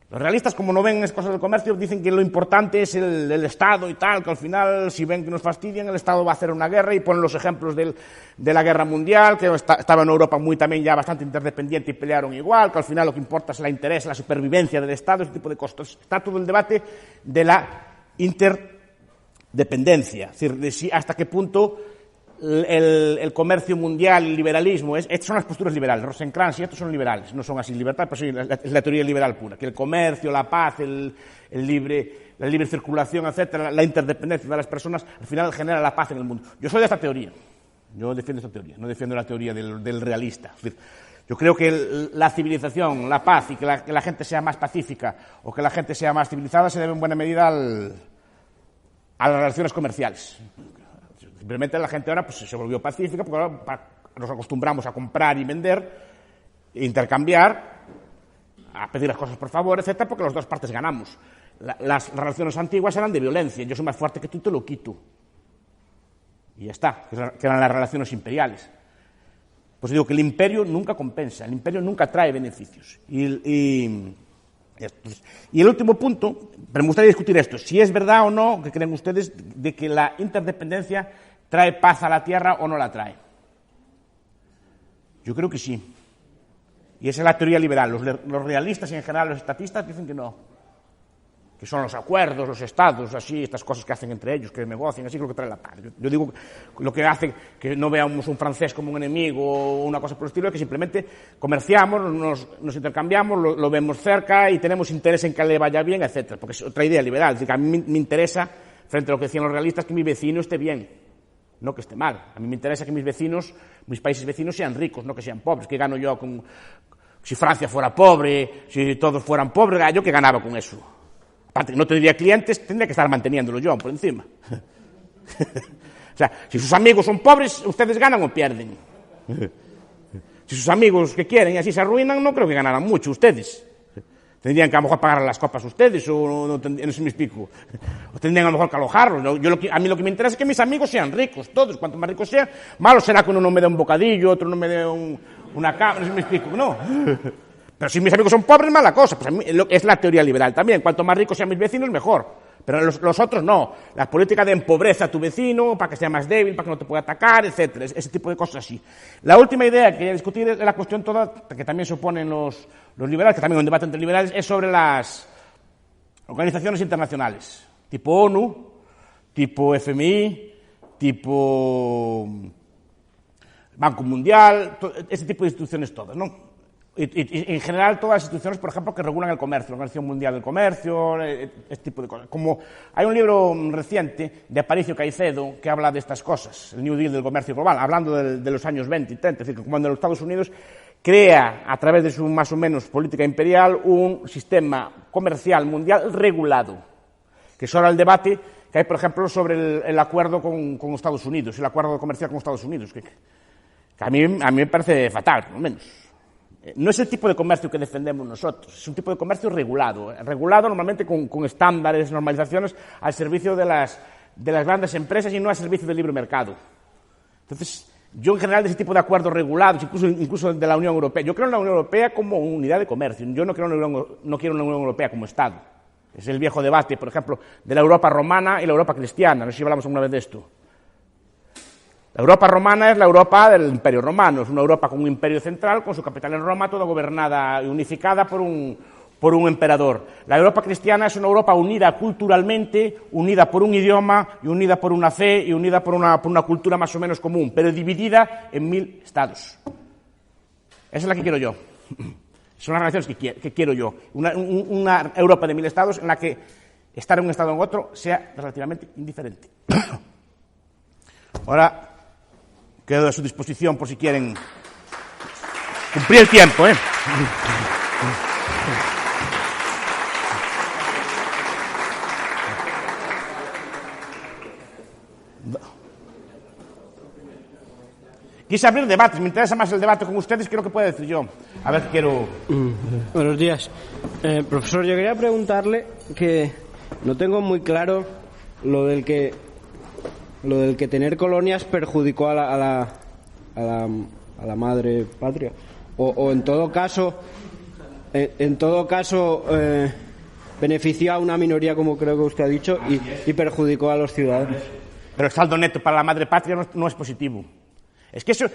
Los realistas, como no ven esas cosas del comercio, dicen que lo importante es el Estado y tal, que al final, si ven que nos fastidian, el Estado va a hacer una guerra, y ponen los ejemplos de la guerra mundial, que estaba en Europa muy también ya bastante interdependiente y pelearon igual, que al final lo que importa es el interés, la supervivencia del Estado, ese tipo de cosas. Está todo el debate de la interdependencia, es decir, de si hasta qué punto el comercio mundial, el liberalismo, estas son las posturas liberales. Rosencrantz y estos son liberales, no son así libertad, pero sí, es la teoría liberal pura, que el comercio, la paz, la libre circulación, etcétera, la interdependencia de las personas, al final genera la paz en el mundo. Yo soy de esta teoría, yo defiendo esta teoría, no defiendo la teoría del realista. Es decir, yo creo que la civilización, la paz y que la gente sea más pacífica o que la gente sea más civilizada se debe en buena medida a las relaciones comerciales. Simplemente la gente ahora pues, se volvió pacífica porque ahora nos acostumbramos a comprar y vender, intercambiar, a pedir las cosas por favor, etcétera, porque las dos partes ganamos. Las relaciones antiguas eran de violencia. Yo soy más fuerte que tú, te lo quito. Y ya está, que eran las relaciones imperiales. Pues digo que el imperio nunca compensa, el imperio nunca trae beneficios. Y el último punto, pero me gustaría discutir esto, si es verdad o no, ¿qué creen ustedes de que la interdependencia trae paz a la tierra o no la trae? Yo creo que sí. Y esa es la teoría liberal. Los realistas y en general los estatistas dicen que no. Que son los acuerdos, los estados, así, estas cosas que hacen entre ellos, que negocian, así, lo que trae la paz. Yo digo, lo que hace que no veamos un francés como un enemigo o una cosa por el estilo, es que simplemente comerciamos, nos intercambiamos, lo vemos cerca y tenemos interés en que le vaya bien, etcétera. Porque es otra idea liberal. Es decir, que a mí me interesa, frente a lo que decían los realistas, que mi vecino esté bien, no que esté mal. A mí me interesa que mis vecinos, mis países vecinos sean ricos, no que sean pobres. ¿Qué gano yo con... Si Francia fuera pobre, si todos fueran pobres, ¿yo qué ganaba con eso? Aparte, no tendría clientes, tendría que estar manteniéndolo yo por encima. O sea, si sus amigos son pobres, ¿ustedes ganan o pierden? Si sus amigos que quieren y así se arruinan, no creo que ganaran mucho ustedes. Tendrían que a lo mejor pagar las copas ustedes, o no sé si me explico. O tendrían a lo mejor que alojarlos. A mí lo que me interesa es que mis amigos sean ricos, todos. Cuanto más ricos sean, malo será que uno no me dé un bocadillo, otro no me dé una cama, no sé si me explico. No. Pero si mis amigos son pobres, mala cosa. Pues a mí, es la teoría liberal también. Cuanto más ricos sean mis vecinos, mejor. Pero los otros no. La política de empobrece a tu vecino para que sea más débil, para que no te pueda atacar, etcétera. Ese tipo de cosas así. La última idea que quería discutir es la cuestión toda, que también se oponen los liberales, que también es un debate entre liberales, es sobre las organizaciones internacionales. Tipo ONU, tipo FMI, tipo Banco Mundial, ese tipo de instituciones todas, ¿no? Y en general todas las instituciones, por ejemplo, que regulan el comercio, la Organización Mundial del Comercio, este tipo de cosas. Como hay un libro reciente de Aparicio Caicedo que habla de estas cosas, el New Deal del comercio global, hablando de los años 20 y 30, es decir, que cuando los Estados Unidos crea, a través de su más o menos política imperial, un sistema comercial mundial regulado, que es ahora el debate que hay, por ejemplo, sobre el acuerdo con Estados Unidos, el acuerdo comercial con Estados Unidos, que a mí me parece fatal, por lo menos. No es el tipo de comercio que defendemos nosotros, es un tipo de comercio regulado normalmente con estándares, normalizaciones al servicio de las grandes empresas y no al servicio del libre mercado. Entonces, yo en general de ese tipo de acuerdos regulados, incluso de la Unión Europea, yo creo en la Unión Europea como unidad de comercio, yo no quiero una Unión Europea como Estado. Es el viejo debate, por ejemplo, de la Europa romana y la Europa cristiana, no sé si hablamos alguna vez de esto. La Europa romana es la Europa del Imperio Romano, es una Europa con un imperio central, con su capital en Roma, toda gobernada y unificada por un emperador. La Europa cristiana es una Europa unida culturalmente, unida por un idioma, y unida por una fe, y unida por una cultura más o menos común, pero dividida en 1000 estados. Esa es la que quiero yo. Son las relaciones que quiero yo. Una Europa de 1000 estados en la que estar en un estado o en otro sea relativamente indiferente. Ahora quedo a su disposición por si quieren cumplir el tiempo, ¿eh? Quise abrir debates, me interesa más el debate con ustedes que lo que pueda decir yo. A ver, quiero...
Buenos días. Profesor, yo quería preguntarle que no tengo muy claro lo del que tener colonias perjudicó a la madre patria. O en todo caso, benefició a una minoría, como creo que usted ha dicho, y perjudicó a los ciudadanos.
Pero el saldo neto para la madre patria no es positivo. Es que eso...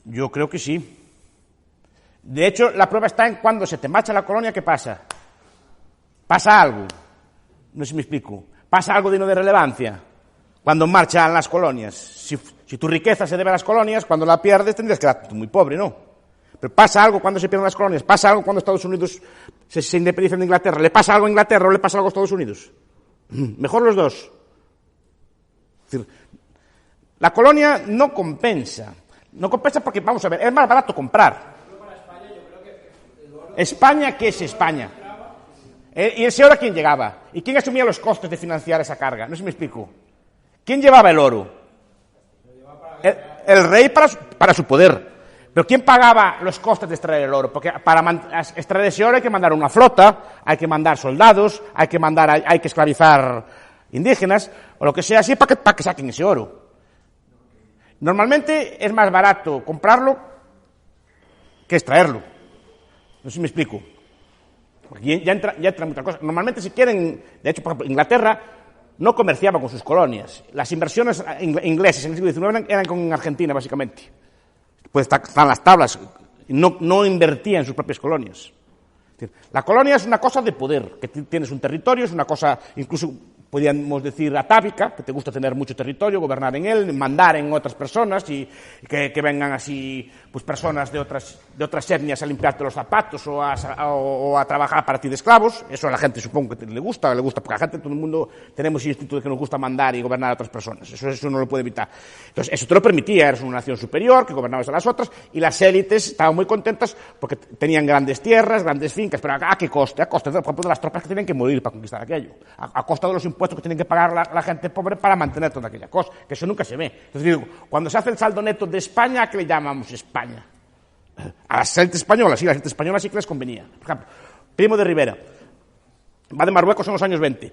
Yo creo que sí. De hecho, la prueba está en cuando se te marcha la colonia, ¿qué pasa? Pasa algo. No sé si me explico. Pasa algo digno de relevancia cuando marchan las colonias. Si tu riqueza se debe a las colonias, cuando la pierdes tendrías que quedarte muy pobre, ¿no? Pero pasa algo cuando se pierden las colonias. Pasa algo cuando Estados Unidos se independiza de Inglaterra. ¿Le pasa algo a Inglaterra o le pasa algo a Estados Unidos? Mejor los dos. Es decir, la colonia no compensa. No compensa porque, vamos a ver, es más barato comprar. España, ¿qué es España? ¿Y ese oro a quién llegaba? ¿Y quién asumía los costes de financiar esa carga? No sé si me explico. ¿Quién llevaba el oro? El rey para su poder. Pero ¿quién pagaba los costes de extraer el oro? Porque para extraer ese oro hay que mandar una flota, hay que mandar soldados, hay que esclavizar indígenas, o lo que sea así, para que saquen ese oro. Normalmente es más barato comprarlo que extraerlo. No sé si me explico. Porque ya entra muchas cosas. Normalmente si quieren, de hecho, por ejemplo, Inglaterra no comerciaba con sus colonias. Las inversiones inglesas en el siglo XIX eran con Argentina, básicamente. Pues están las tablas. No invertía en sus propias colonias. La colonia es una cosa de poder, que tienes un territorio, es una cosa, incluso podríamos decir atávica, que te gusta tener mucho territorio, gobernar en él, mandar en otras personas y que vengan así pues personas de otras etnias a limpiarte los zapatos o a trabajar para ti de esclavos. Eso a la gente supongo que le gusta, porque a la gente, todo el mundo tenemos el instinto de que nos gusta mandar y gobernar a otras personas. Eso no lo puede evitar. Entonces, eso te lo permitía, eres una nación superior, que gobernabas a las otras, y las élites estaban muy contentas porque tenían grandes tierras, grandes fincas, pero ¿a qué coste? A coste, por ejemplo, de las tropas que tienen que morir para conquistar aquello. A costa de los impuestos que tienen que pagar la gente pobre para mantener toda aquella cosa, que eso nunca se ve. Entonces digo, cuando se hace el saldo neto de España, ¿a qué le llamamos España? A las élites españolas, sí, que les convenía. Por ejemplo, Primo de Rivera va de Marruecos en los años 20,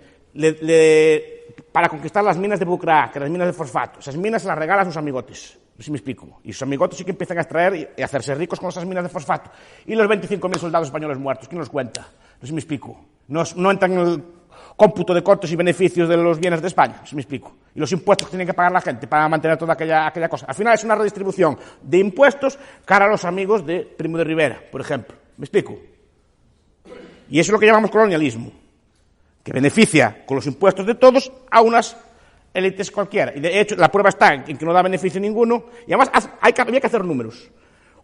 para conquistar las minas de Bucra, que las minas de fosfato. Esas minas se las regala a sus amigotes. No sé si me explico. Y sus amigotes sí que empiezan a extraer y a hacerse ricos con esas minas de fosfato. Y los 25.000 soldados españoles muertos, ¿quién los cuenta? No sé si me explico. No entran en el cómputo de costes y beneficios de los bienes de España, no sé si me explico. Y los impuestos que tiene que pagar la gente para mantener toda aquella cosa. Al final es una redistribución de impuestos cara a los amigos de Primo de Rivera, por ejemplo. ¿Me explico? Y eso es lo que llamamos colonialismo, que beneficia con los impuestos de todos a unas élites cualquiera. Y de hecho, la prueba está en que no da beneficio ninguno. Y además había que hacer números.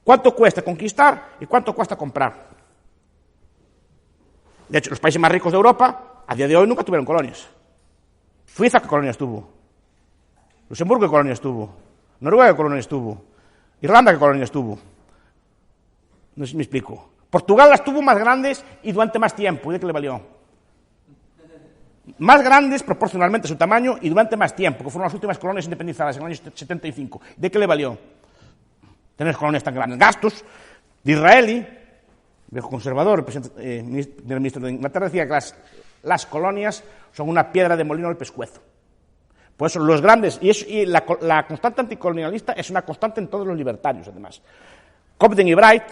¿Cuánto cuesta conquistar y cuánto cuesta comprar? De hecho, los países más ricos de Europa a día de hoy nunca tuvieron colonias. Suiza, ¿qué colonias tuvo? Luxemburgo, ¿qué colonias tuvo? Noruega, ¿qué colonias tuvo? Irlanda, ¿qué colonias tuvo? No sé si me explico. Portugal las tuvo más grandes y durante más tiempo. ¿Y de qué le valió? Más grandes proporcionalmente a su tamaño y durante más tiempo, que fueron las últimas colonias independizadas en el año 75. ¿De qué le valió tener colonias tan grandes? Gastos de Disraeli, viejo conservador, el ministro de Inglaterra, decía que las colonias son una piedra de molino del pescuezo. Por eso los grandes, y la constante anticolonialista es una constante en todos los libertarios, además. Cobden y Bright,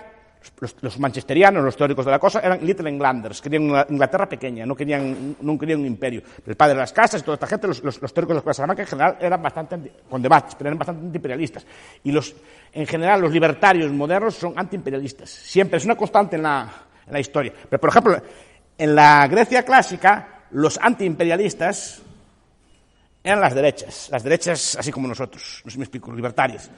Los manchesterianos, los teóricos de la cosa, eran Little Englanders, querían una Inglaterra pequeña, no querían un imperio. El padre de las casas y toda esta gente, los teóricos de la escuela de Salamanca en general eran bastante, con debates, pero eran bastante antiimperialistas. Y en general los libertarios modernos son antiimperialistas. Siempre, es una constante en la historia. Pero, por ejemplo, en la Grecia clásica, los antiimperialistas eran las derechas así como nosotros, no sé si me explico, libertarias.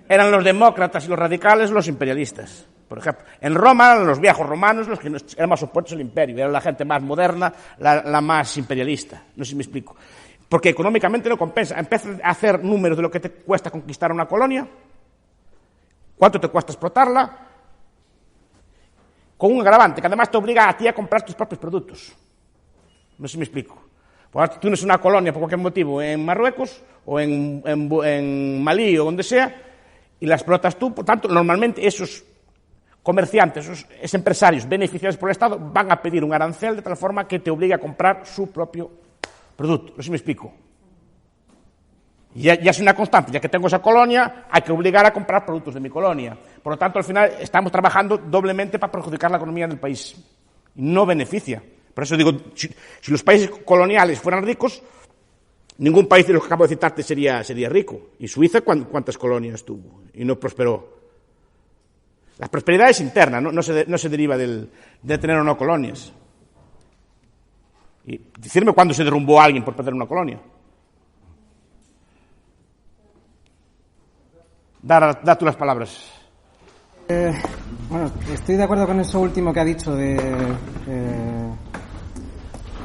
Eran los demócratas y los radicales los imperialistas. Por ejemplo, en Roma eran los viejos romanos los que eran más opuestos al imperio, era la gente más moderna, la más imperialista, no sé si me explico. Porque económicamente no compensa. Empieza a hacer números de lo que te cuesta conquistar una colonia, cuánto te cuesta explotarla, con un agravante que además te obliga a ti a comprar tus propios productos. No sé si me explico. Porque tú tienes una colonia por cualquier motivo en Marruecos o en Malí o donde sea y la explotas tú, por tanto, normalmente esos comerciantes, esos empresarios beneficiados por el Estado van a pedir un arancel de tal forma que te obligue a comprar su propio producto. No sé si me explico. Ya es una constante, ya que tengo esa colonia, hay que obligar a comprar productos de mi colonia. Por lo tanto, al final estamos trabajando doblemente para perjudicar la economía del país. Y no beneficia. Por eso digo, si los países coloniales fueran ricos, ningún país de los que acabo de citarte sería rico. ¿Y Suiza cuántas colonias tuvo? Y no prosperó. La prosperidad es interna, no se deriva de tener o no colonias. Y decirme cuándo se derrumbó a alguien por perder una colonia. Da tú las palabras.
Bueno, estoy de acuerdo con eso último que ha dicho de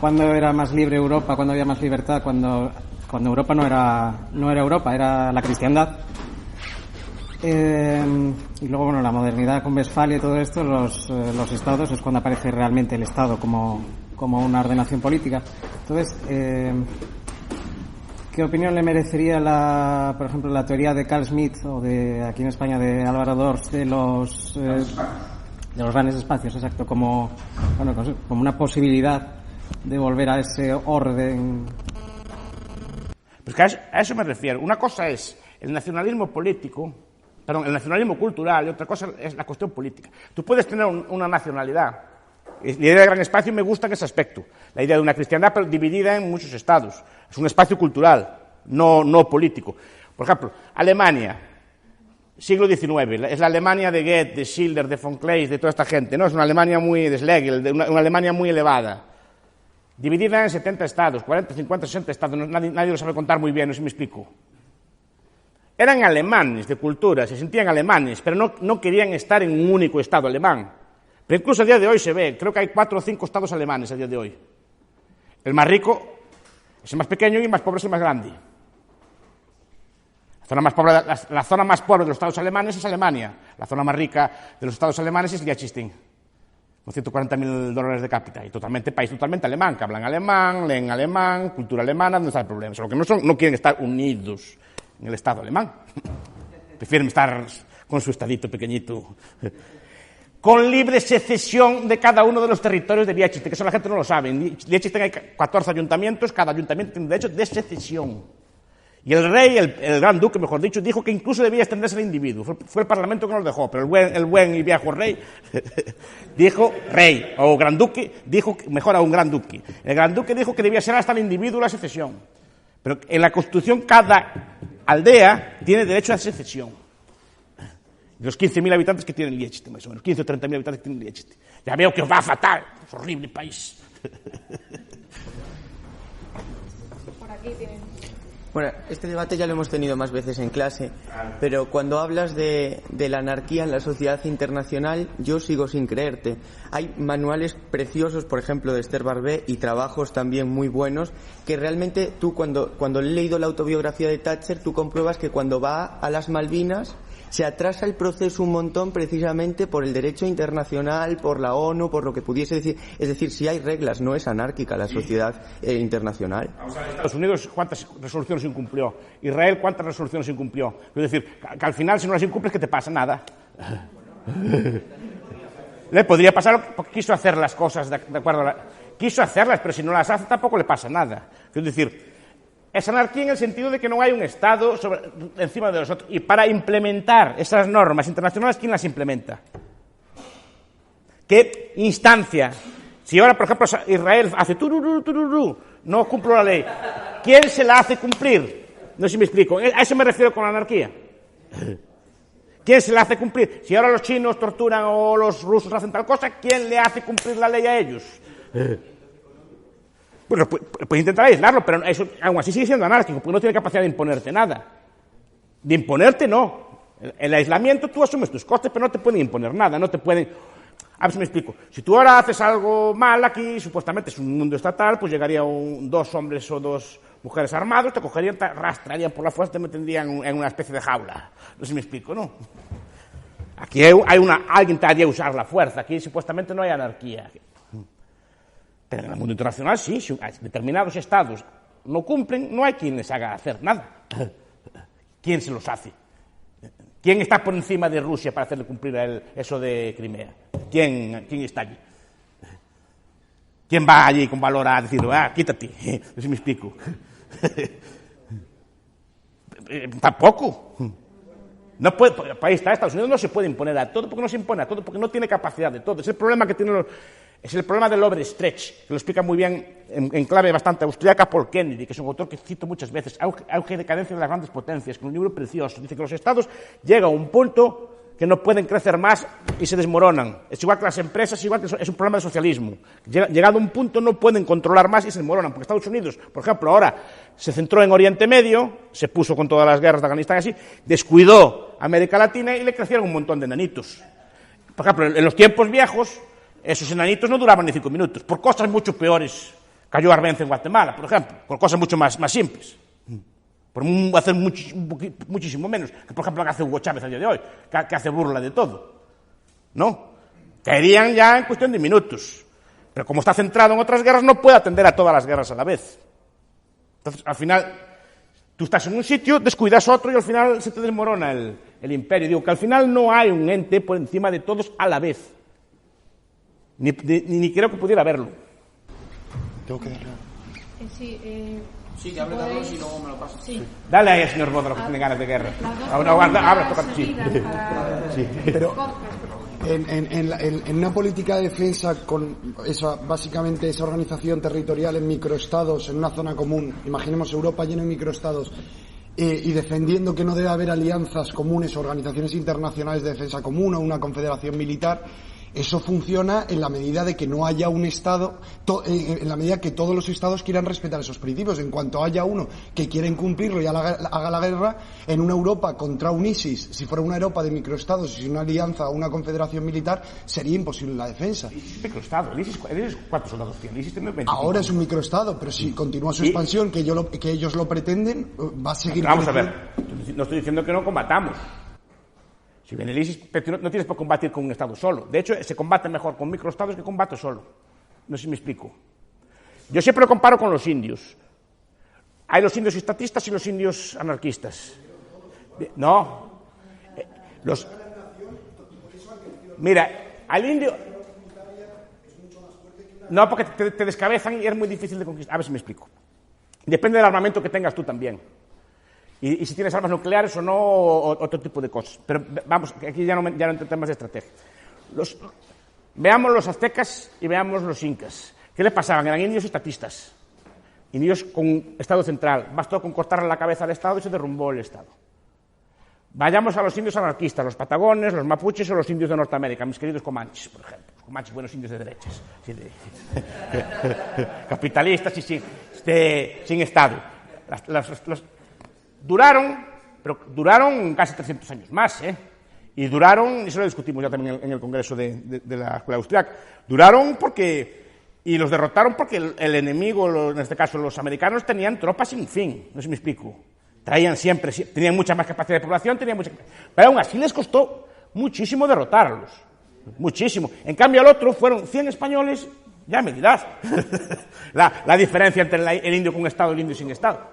cuando era más libre Europa, cuando había más libertad, cuando Europa no era Europa, era la cristiandad. Y luego, bueno, la modernidad con Westfalia y todo esto, los estados, es cuando aparece realmente el Estado como una ordenación política. Entonces, ¿qué opinión le merecería por ejemplo, la teoría de Carl Schmitt o de aquí en España de Álvaro Dors de los grandes espacios, exacto, como una posibilidad de volver a ese orden?
Pues que a eso me refiero. Una cosa es el nacionalismo el nacionalismo cultural, y otra cosa es la cuestión política. Tú puedes tener una nacionalidad. La idea de gran espacio me gusta en ese aspecto. La idea de una cristiandad pero dividida en muchos estados. Es un espacio cultural, no político. Por ejemplo, Alemania, siglo XIX, es la Alemania de Goethe, de Schiller, de von Kleist, de toda esta gente, ¿no? Es una Alemania de Schlegel, una Alemania muy elevada. Dividida en 70 estados, 40, 50, 60 estados, nadie lo sabe contar muy bien, no sé si me explico. Eran alemanes de cultura, se sentían alemanes, pero no querían estar en un único estado alemán. Pero incluso a día de hoy se ve, creo que hay 4 o 5 estados alemanes a día de hoy. El más rico es el más pequeño y el más pobre es el más grande. La zona más pobre de los estados alemanes es Alemania. La zona más rica de los estados alemanes es Liechtenstein, con $140.000 de cápita. Y país totalmente alemán, que hablan alemán, leen alemán, cultura alemana, ¿dónde está el problema? Solo que no quieren estar unidos en el Estado alemán. Prefieren estar con su estadito pequeñito, con libre secesión de cada uno de los territorios de Liechtenstein, que eso la gente no lo sabe. En Liechtenstein hay 14 ayuntamientos, cada ayuntamiento tiene derecho de secesión. Y el rey, el gran duque, mejor dicho, dijo que incluso debía extenderse al individuo. Fue el parlamento que no lo dejó, pero el buen y viejo rey dijo, rey o gran duque, dijo, mejor a un gran duque. El gran duque dijo que debía ser hasta el individuo la secesión. Pero en la Constitución cada aldea tiene derecho a secesión. Los 15.000 habitantes que tiene Liechtenstein, más o menos, 15 o 30.000 habitantes que tiene Liechtenstein. Ya veo que os va fatal, es un horrible país.
Por aquí tienen.
Bueno, este debate ya lo hemos tenido más veces en clase, pero cuando hablas de la anarquía en la sociedad internacional, yo sigo sin creerte. Hay manuales preciosos, por ejemplo, de Esther Barbé, y trabajos también muy buenos, que realmente tú, cuando he leído la autobiografía de Thatcher, tú compruebas que cuando va a las Malvinas se atrasa el proceso un montón precisamente por el derecho internacional, por la ONU, por lo que pudiese decir. Es decir, si hay reglas, no es anárquica la sociedad internacional.
Estados Unidos, ¿cuántas resoluciones incumplió? Israel, ¿cuántas resoluciones incumplió? Es decir, que al final, si no las incumples, ¿qué te pasa? Nada. Le podría pasar porque quiso hacer las cosas de acuerdo a quiso hacerlas, pero si no las hace tampoco le pasa nada. Es decir, es anarquía en el sentido de que no hay un Estado encima de los otros. Y para implementar esas normas internacionales, ¿quién las implementa? ¿Qué instancia? Si ahora, por ejemplo, Israel hace tururú, no cumplo la ley, ¿quién se la hace cumplir? No sé si me explico. A eso me refiero con la anarquía. ¿Quién se la hace cumplir? Si ahora los chinos torturan o los rusos hacen tal cosa, ¿quién le hace cumplir la ley a ellos? Bueno, pues intentar aislarlo, pero eso aún así sigue siendo anárquico, porque no tiene capacidad de imponerte nada. De imponerte, no. El aislamiento, tú asumes tus costes, pero no te pueden imponer nada, no te pueden... A ver si me explico. Si tú ahora haces algo mal aquí, supuestamente es un mundo estatal, pues llegarían 2 hombres o 2 mujeres armados, te cogerían, te arrastrarían por la fuerza, te meterían en una especie de jaula. No sé si me explico, ¿no? Aquí alguien te haría usar la fuerza, aquí supuestamente no hay anarquía. Pero en el mundo internacional sí, si determinados estados no cumplen, no hay quien les haga hacer nada. ¿Quién se los hace? ¿Quién está por encima de Rusia para hacerle cumplir eso de Crimea? ¿Quién está allí? ¿Quién va allí con valor a decir, quítate? No sé si me explico. Tampoco. No puede, ahí está, Estados Unidos no se puede imponer a todo, porque no se impone a todo, porque no tiene capacidad de todo. Es el problema que tienen es el problema del overstretch, que lo explica muy bien en clave bastante austríaca Paul Kennedy, que es un autor que cito muchas veces, Auge y decadencia de las grandes potencias, que es un libro precioso. Dice que los estados llegan a un punto que no pueden crecer más y se desmoronan. Es igual que las empresas, igual que es un problema de socialismo. Llegado a un punto no pueden controlar más y se desmoronan, porque Estados Unidos, por ejemplo, ahora se centró en Oriente Medio, se puso con todas las guerras de Afganistán así, descuidó América Latina y le crecieron un montón de enanitos. Por ejemplo, en los tiempos viejos, esos enanitos no duraban ni 5 minutos, por cosas mucho peores. Cayó Arbenz en Guatemala, por ejemplo, por cosas mucho más simples. Por hacer muchísimo menos que, por ejemplo, lo que hace Hugo Chávez a día de hoy, que hace burla de todo. ¿No? Caerían ya en cuestión de minutos. Pero como está centrado en otras guerras, no puede atender a todas las guerras a la vez. Entonces, al final, tú estás en un sitio, descuidas otro y al final se te desmorona el imperio. Digo que al final no hay un ente por encima de todos a la vez. Ni creo que pudiera haberlo.
Tengo que darle.
Sí,
que hable Carlos y luego me lo paso.
Sí.
Dale ahí al señor Bodro que tiene ganas de guerra. Sí.
Pero en una política de defensa con básicamente esa organización territorial en microestados, en una zona común, imaginemos Europa llena de microestados, y defendiendo que no debe haber alianzas comunes, organizaciones internacionales de defensa común o una confederación militar, eso funciona en la medida de que no haya un Estado, en la medida que todos los Estados quieran respetar esos principios. En cuanto haya uno que quiera incumplirlo y haga la guerra, en una Europa contra un ISIS, si fuera una Europa de microestados y sin una alianza o una confederación militar, sería imposible la defensa.
¿ISIS microestado? ¿El ISIS cuántos soldados tiene? ¿El ISIS tiene 25?
Ahora es un microestado, pero si continúa su expansión, que ellos lo pretenden, va a seguir...
Vamos a ver, no estoy diciendo que no combatamos. Si viene el ISIS, no tienes por combatir con un Estado solo. De hecho, se combate mejor con microestados que combate solo. No sé si me explico. Yo siempre lo comparo con los indios. Hay los indios estatistas y los indios anarquistas. No. Mira, al indio... No, porque te descabezan y es muy difícil de conquistar. A ver si me explico. Depende del armamento que tengas tú también. Y si tienes armas nucleares o no, o otro tipo de cosas. Pero vamos, aquí ya no entro en temas de estrategia. Veamos los aztecas y veamos los incas. ¿Qué les pasaban? Eran indios estatistas. Indios con Estado central. Bastó con cortarle la cabeza al Estado y se derrumbó el Estado. Vayamos a los indios anarquistas, los patagones, los mapuches o los indios de Norteamérica, mis queridos comanches, por ejemplo. Los comanches, buenos indios de derechas. Capitalistas y sin Estado. Duraron casi 300 años más, Y duraron, y eso lo discutimos ya también en el Congreso de la Escuela Austriaca, duraron y los derrotaron porque el enemigo, en este caso los americanos, tenían tropas sin fin, no sé si me explico. Tenían mucha más capacidad de población, pero aún así les costó muchísimo derrotarlos, muchísimo. En cambio al otro fueron 100 españoles, ya me dirás, la diferencia entre el indio con Estado y el indio sin Estado.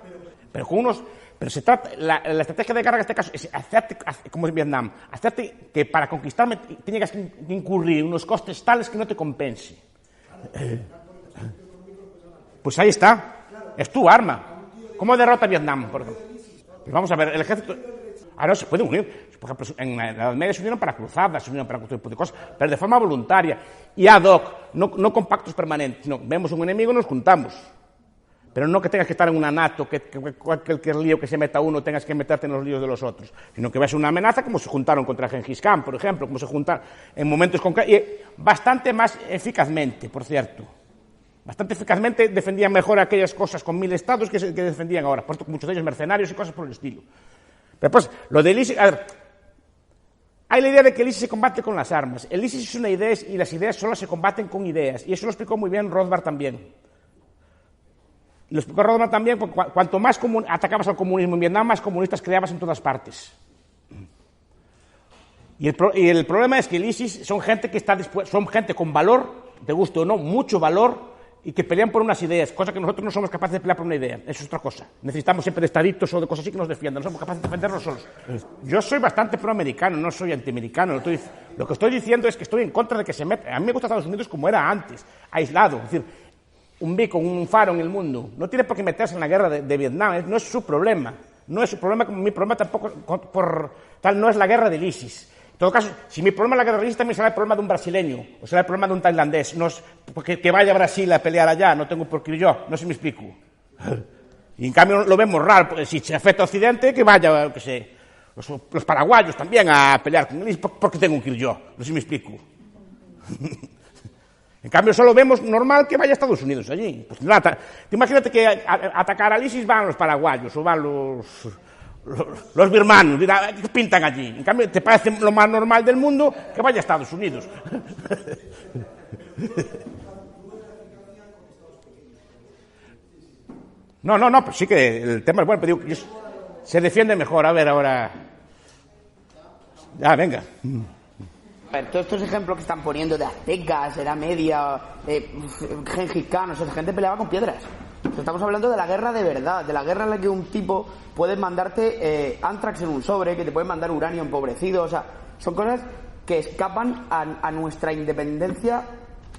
Pero se trata, la estrategia de guerra en este caso es hacerte, como en Vietnam, hacerte que para conquistarme tienes que incurrir unos costes tales que no te compense. Pues ahí está, es tu arma. ¿Cómo derrota Vietnam, por ejemplo? Pues vamos a ver, el ejército... Ahora se pueden unir. Por ejemplo, en la Edad Media se unieron para cruzadas, se unieron para otro tipo de cosas, pero de forma voluntaria y ad hoc, no con pactos permanentes, sino vemos un enemigo y nos juntamos. Pero no que tengas que estar en una NATO, que cualquier lío que se meta uno tengas que meterte en los líos de los otros, sino que ves una amenaza como se juntaron contra Gengis Khan, por ejemplo, como se juntaron en momentos concretos, y bastante más eficazmente, por cierto. Bastante eficazmente defendían mejor aquellas cosas con 1000 estados que defendían ahora, por muchos de ellos mercenarios y cosas por el estilo. Pero pues, lo del ISIS... A ver, hay la idea de que el ISIS se combate con las armas. El ISIS es una idea y las ideas solo se combaten con ideas, y eso lo explicó muy bien Rothbard también. Lo explicó Rothbard también, porque cuanto más atacabas al comunismo en Vietnam, más comunistas creabas en todas partes. Y el problema es que el ISIS son gente que son gente con valor, te guste o no, mucho valor, y que pelean por unas ideas, cosa que nosotros no somos capaces de pelear por una idea. Eso es otra cosa. Necesitamos siempre de estaditos o de cosas así que nos defiendan. No somos capaces de defendernos solos. Yo soy bastante proamericano, no soy antiamericano. Lo que estoy diciendo es que estoy en contra de que se meta. A mí me gusta Estados Unidos como era antes, aislado. Es decir, un beacon, un faro en el mundo. No tiene por qué meterse en la guerra de Vietnam. No es su problema. No es su problema, como mi problema tampoco no es la guerra del ISIS. En todo caso, si mi problema es la guerra del ISIS, también será el problema de un brasileño, o será el problema de un tailandés. No es porque que vaya a Brasil a pelear allá, no tengo por qué ir yo, no sé si me explico. Y en cambio lo vemos raro, porque si se afecta a Occidente, que vaya, que sé, los paraguayos también a pelear con el ISIS, porque tengo que ir yo, no sé si me explico. En cambio, solo vemos normal que vaya a Estados Unidos allí. Pues, imagínate que a atacar al ISIS van los paraguayos o van los birmanos, ¿qué pintan allí? En cambio, te parece lo más normal del mundo que vaya a Estados Unidos. No, pues sí que el tema es bueno, pero digo, se defiende mejor. A ver, ahora... venga.
A ver, todos estos ejemplos que están poniendo de aztecas, Edad Media, Gengis Khan, o sea, la gente peleaba con piedras. Estamos hablando de la guerra de verdad, de la guerra en la que un tipo puede mandarte anthrax en un sobre, que te puede mandar uranio empobrecido, o sea, son cosas que escapan a nuestra independencia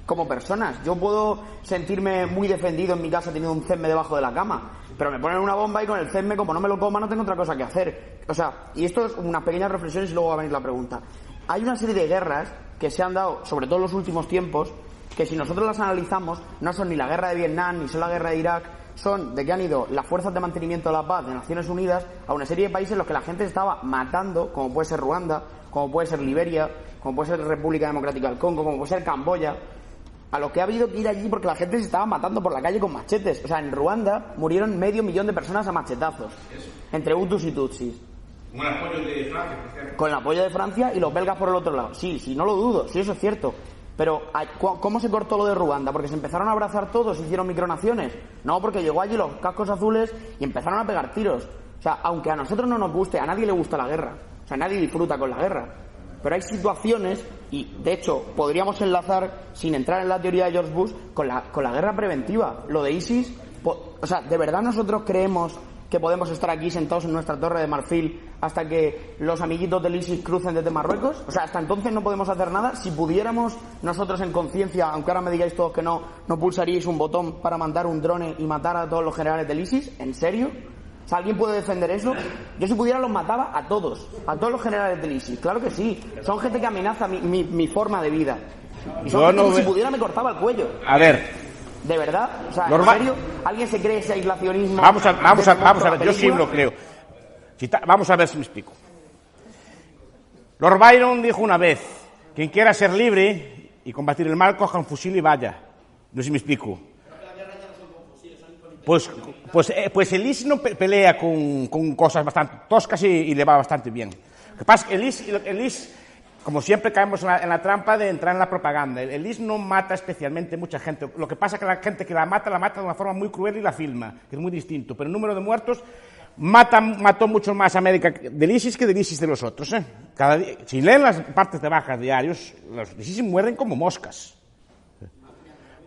como personas. Yo puedo sentirme muy defendido en mi casa teniendo un CESME debajo de la cama, pero me ponen una bomba y con el CESME, como no me lo coma, no tengo otra cosa que hacer. O sea, y esto es unas pequeñas reflexiones y luego va a venir la pregunta. Hay una serie de guerras que se han dado, sobre todo en los últimos tiempos, que si nosotros las analizamos, no son ni la guerra de Vietnam, ni son la guerra de Irak, son de que han ido las fuerzas de mantenimiento de la paz de Naciones Unidas a una serie de países en los que la gente estaba matando, como puede ser Ruanda, como puede ser Liberia, como puede ser República Democrática del Congo, como puede ser Camboya, a los que ha habido que ir allí porque la gente se estaba matando por la calle con machetes. O sea, en Ruanda murieron 500.000 de personas a machetazos, entre Hutus y Tutsis.
Con el apoyo de Francia.
Con el apoyo de Francia y los belgas por el otro lado. Sí, no lo dudo, sí, eso es cierto. Pero, ¿cómo se cortó lo de Ruanda? ¿Porque se empezaron a abrazar todos y hicieron micronaciones? No, porque llegó allí los cascos azules y empezaron a pegar tiros. O sea, aunque a nosotros no nos guste, a nadie le gusta la guerra. O sea, nadie disfruta con la guerra. Pero hay situaciones, y de hecho podríamos enlazar, sin entrar en la teoría de George Bush, con la guerra preventiva. Lo de ISIS, o sea, ¿de verdad nosotros creemos que podemos estar aquí sentados en nuestra torre de marfil hasta que los amiguitos del ISIS crucen desde Marruecos? O sea, hasta entonces no podemos hacer nada. Si pudiéramos nosotros en conciencia, aunque ahora me digáis todos que no pulsaríais un botón para mandar un drone y matar a todos los generales del ISIS, ¿en serio? O sea, ¿alguien puede defender eso? Yo si pudiera los mataba a todos los generales del ISIS, claro que sí. Son gente que amenaza mi forma de vida. Y son gente que si pudiera me cortaba el cuello.
A ver...
¿De verdad? O sea, ¿en serio? ¿Alguien se cree ese aislacionismo?
Vamos a ver, yo sí lo creo. Vamos a ver si me explico. Lord Byron dijo una vez: quien quiera ser libre y combatir el mal, coja un fusil y vaya. No sé si me explico. Pues el ISIS no pelea con cosas bastante toscas y le va bastante bien. Lo que pasa es que el ISIS como siempre caemos en la trampa de entrar en la propaganda. El ISIS no mata especialmente mucha gente. Lo que pasa es que la gente que la mata de una forma muy cruel y la filma, que es muy distinto. Pero el número de muertos mató mucho más a América del ISIS que del ISIS de los otros. Cada día, si leen las partes de bajas diarios, los de ISIS mueren como moscas.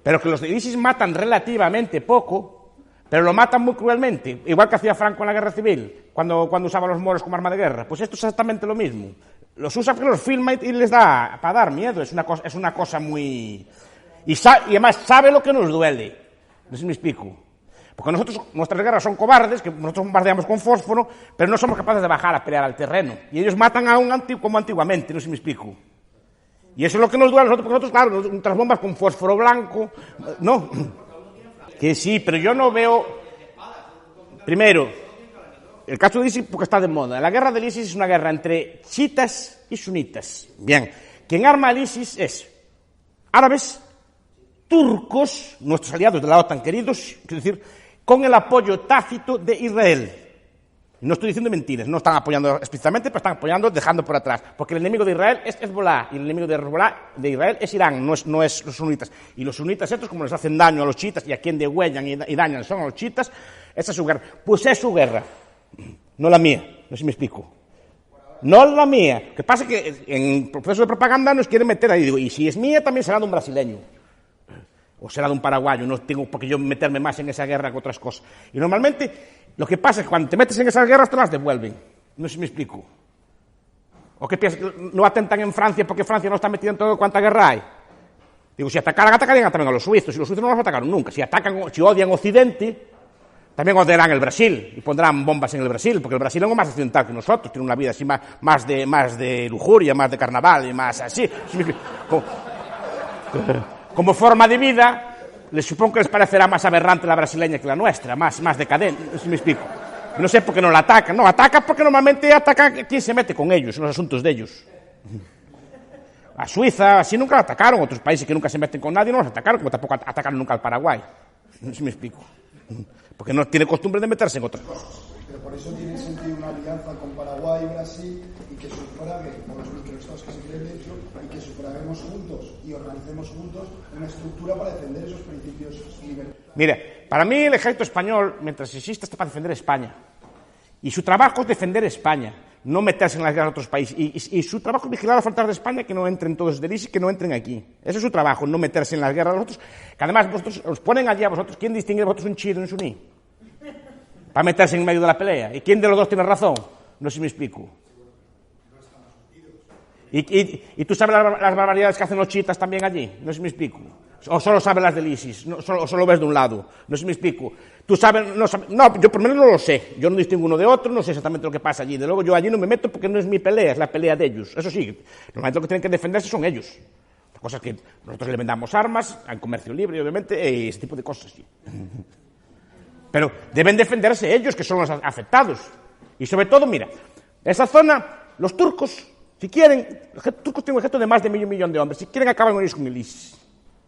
Pero que los de ISIS matan relativamente poco, pero lo matan muy cruelmente. Igual que hacía Franco en la Guerra Civil, cuando usaba a los moros como arma de guerra. Pues esto es exactamente lo mismo. Los usa porque los filma y les da para dar miedo. Es una cosa muy... Y además sabe lo que nos duele. No sé si me explico. Porque nuestras guerras son cobardes, que nosotros bombardeamos con fósforo, pero no somos capaces de bajar a pelear al terreno. Y ellos matan a como antiguamente, no sé si me explico. Y eso es lo que nos duele a nosotros, porque nosotros, claro, nuestras bombas con fósforo blanco, no. Que sí, pero yo no veo... Primero, el caso de ISIS porque está de moda. La guerra del ISIS es una guerra entre chiitas y sunitas. Bien, quien arma al ISIS es árabes, turcos, nuestros aliados de la OTAN queridos, es decir, con el apoyo tácito de Israel. No estoy diciendo mentiras, no están apoyando explícitamente, pero están apoyando, dejando por atrás. Porque el enemigo de Israel es Hezbollah, y el enemigo de Hezbollah de Israel es Irán, no es los sunitas. Y los sunitas estos, como les hacen daño a los chiitas, y a quien degüellan y dañan son a los chiitas, esa es su guerra. Pues es su guerra, no la mía, no sé si me explico. No la mía. Lo que pasa es que en el proceso de propaganda nos quieren meter ahí. Digo, y si es mía, también será de un brasileño. O será de un paraguayo, no tengo por qué yo meterme más en esa guerra que otras cosas. Y normalmente lo que pasa es que cuando te metes en esas guerras te las devuelven. No sé si me explico. ¿O qué piensas? ¿No atentan en Francia porque Francia no está metida en todo cuánta guerra hay? Digo, si atacaran también a los suizos, y los suizos no los atacaron nunca. Si odian Occidente, también odiarán el Brasil, y pondrán bombas en el Brasil, porque el Brasil es algo más occidental que nosotros, tiene una vida así más de lujuria, más de carnaval, y más así. Como forma de vida, les supongo que les parecerá más aberrante la brasileña que la nuestra, más decadente, no sé si me explico. No sé por qué no la atacan. No, ataca porque normalmente ataca quien se mete con ellos, en los asuntos de ellos. A Suiza, así nunca la atacaron, otros países que nunca se meten con nadie no los atacaron, como tampoco atacaron nunca al Paraguay. No sé si me explico. Porque no tiene costumbre de meterse en otras cosas.
Pero por eso tiene sentido una alianza con Paraguay y Brasil y que sufrague por los microestados que se creen de hecho y que sufraguemos juntos y organicemos juntos una estructura para defender esos principios liberales.
Mira, para mí el ejército español, mientras exista, está para defender España. Y su trabajo es defender España, no meterse en las guerras de otros países. Y su trabajo es vigilar las fronteras de España, que no entren todos del ISIS, que no entren aquí. Ese es su trabajo, no meterse en las guerras de los otros. Que además vosotros os ponen allí a vosotros. ¿Quién distingue de vosotros un chií de un suní? Para meterse en medio de la pelea. ¿Y quién de los dos tiene razón? No sé si me explico. ¿Y tú sabes las barbaridades que hacen los chiitas también allí? No sé si me explico. O solo sabes las del ISIS, solo ves de un lado. No sé si me explico. Tú sabes, no, yo por lo menos no lo sé. Yo no distingo uno de otro, no sé exactamente lo que pasa allí. De luego yo allí no me meto porque no es mi pelea, es la pelea de ellos. Eso sí, normalmente lo que tienen que defenderse son ellos. La cosa es que nosotros le vendamos armas, al comercio libre, obviamente, ese tipo de cosas. Sí. Pero deben defenderse ellos, que son los afectados. Y sobre todo, mira, esa zona, los turcos, si quieren, los turcos tienen un ejército de más de medio millón de hombres, si quieren acaban ellos con el ISIS.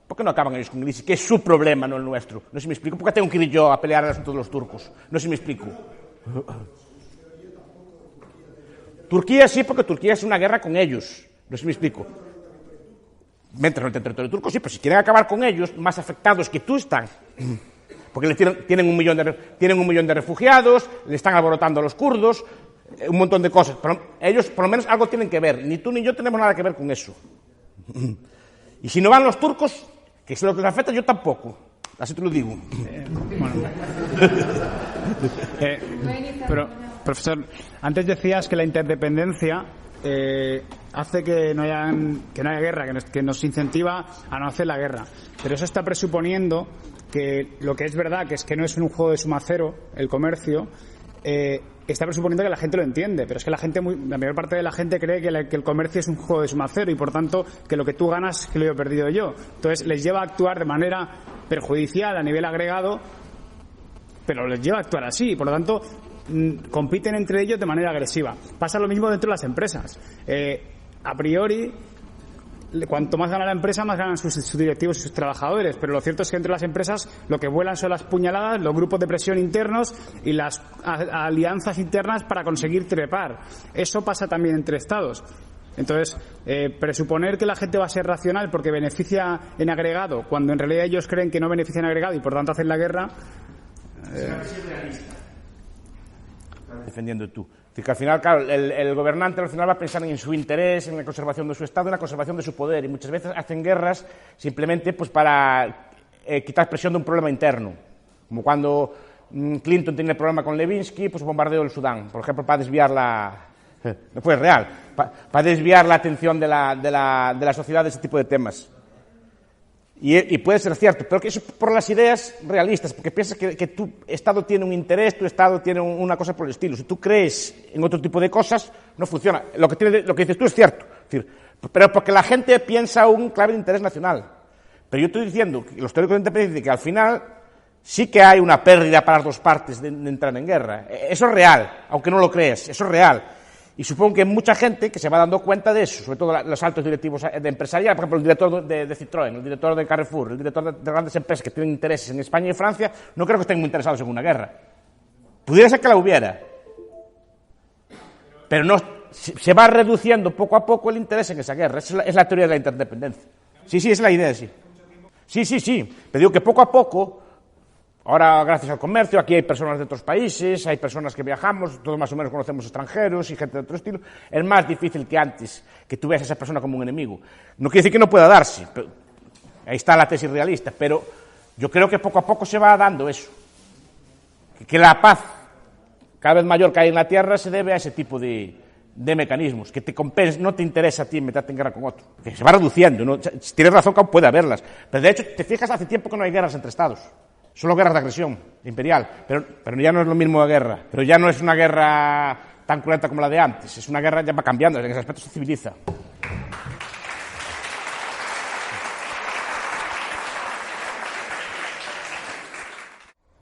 ¿Por qué no acaban ellos con el ISIS? Que es su problema, no el nuestro. No sé si me explico. ¿Por qué tengo que ir yo a pelear el asunto de los turcos? No sé si me explico. Turquía sí, porque Turquía es una guerra con ellos. No sé si me explico. Mientras no el territorio turco, sí, pero si quieren acabar con ellos, más afectados que tú están. Porque tienen un millón de refugiados, le están alborotando a los kurdos, un montón de cosas. Pero ellos, por lo menos, algo tienen que ver. Ni tú ni yo tenemos nada que ver con eso. Y si no van los turcos, que es lo que les afecta, yo tampoco. Así te lo digo.
Pero, profesor, antes decías que la interdependencia hace que no haya guerra, que nos incentiva a no hacer la guerra. Pero eso está presuponiendo que lo que es verdad, que es que no es un juego de suma cero, el comercio, está presuponiendo que la gente lo entiende, pero es que la mayor parte de la gente cree que el comercio es un juego de suma cero y por tanto que lo que tú ganas es que lo he perdido yo. Entonces les lleva a actuar de manera perjudicial a nivel agregado, pero les lleva a actuar así y por lo tanto compiten entre ellos de manera agresiva. Pasa lo mismo dentro de las empresas. A priori, cuanto más gana la empresa, más ganan sus directivos y sus trabajadores, pero lo cierto es que entre las empresas lo que vuelan son las puñaladas, los grupos de presión internos y las alianzas internas para conseguir trepar. Eso pasa también entre estados. Entonces, presuponer que la gente va a ser racional porque beneficia en agregado, cuando en realidad ellos creen que no beneficia en agregado y por tanto hacen la guerra...
Defendiendo tú. Que al final, claro, el gobernante al final va a pensar en su interés, en la conservación de su Estado, en la conservación de su poder, y muchas veces hacen guerras simplemente pues para quitar presión de un problema interno. Como cuando Clinton tenía el problema con Levinsky, pues bombardeó el Sudán, por ejemplo, para desviar no fue real, para desviar la atención de la sociedad de ese tipo de temas. Y puede ser cierto, pero que eso por las ideas realistas, porque piensas que tu Estado tiene un interés, tu Estado tiene una cosa por el estilo. Si tú crees en otro tipo de cosas, no funciona. Lo que dices tú es cierto, es decir, pero porque la gente piensa un clave de interés nacional. Pero yo estoy diciendo, los teóricos de independencia, que al final sí que hay una pérdida para las dos partes de entrar en guerra. Eso es real, aunque no lo creas, eso es real. Y supongo que hay mucha gente que se va dando cuenta de eso, sobre todo los altos directivos de empresarial, por ejemplo, el director de Citroën, el director de Carrefour, el director de grandes empresas que tienen intereses en España y Francia, no creo que estén muy interesados en una guerra. Pudiera ser que la hubiera, pero no, se va reduciendo poco a poco el interés en esa guerra. Esa es la teoría de la interdependencia. Sí, es la idea, sí. Sí. Pero digo que poco a poco, ahora gracias al comercio, aquí hay personas de otros países, hay personas que viajamos, todos más o menos conocemos extranjeros y gente de otro estilo, es más difícil que antes que tú veas a esa persona como un enemigo. No quiere decir que no pueda darse, pero ahí está la tesis realista, pero yo creo que poco a poco se va dando eso. Que la paz cada vez mayor que hay en la Tierra se debe a ese tipo de mecanismos, que te compensa, no te interesa a ti meterte en guerra con otro, que se va reduciendo, ¿no? Si tienes razón que aún puede haberlas, pero de hecho, te fijas, hace tiempo que no hay guerras entre estados, solo guerras de agresión imperial, pero ya no es lo mismo la guerra, pero ya no es una guerra tan cruenta como la de antes, es una guerra, ya va cambiando, en ese aspecto se civiliza.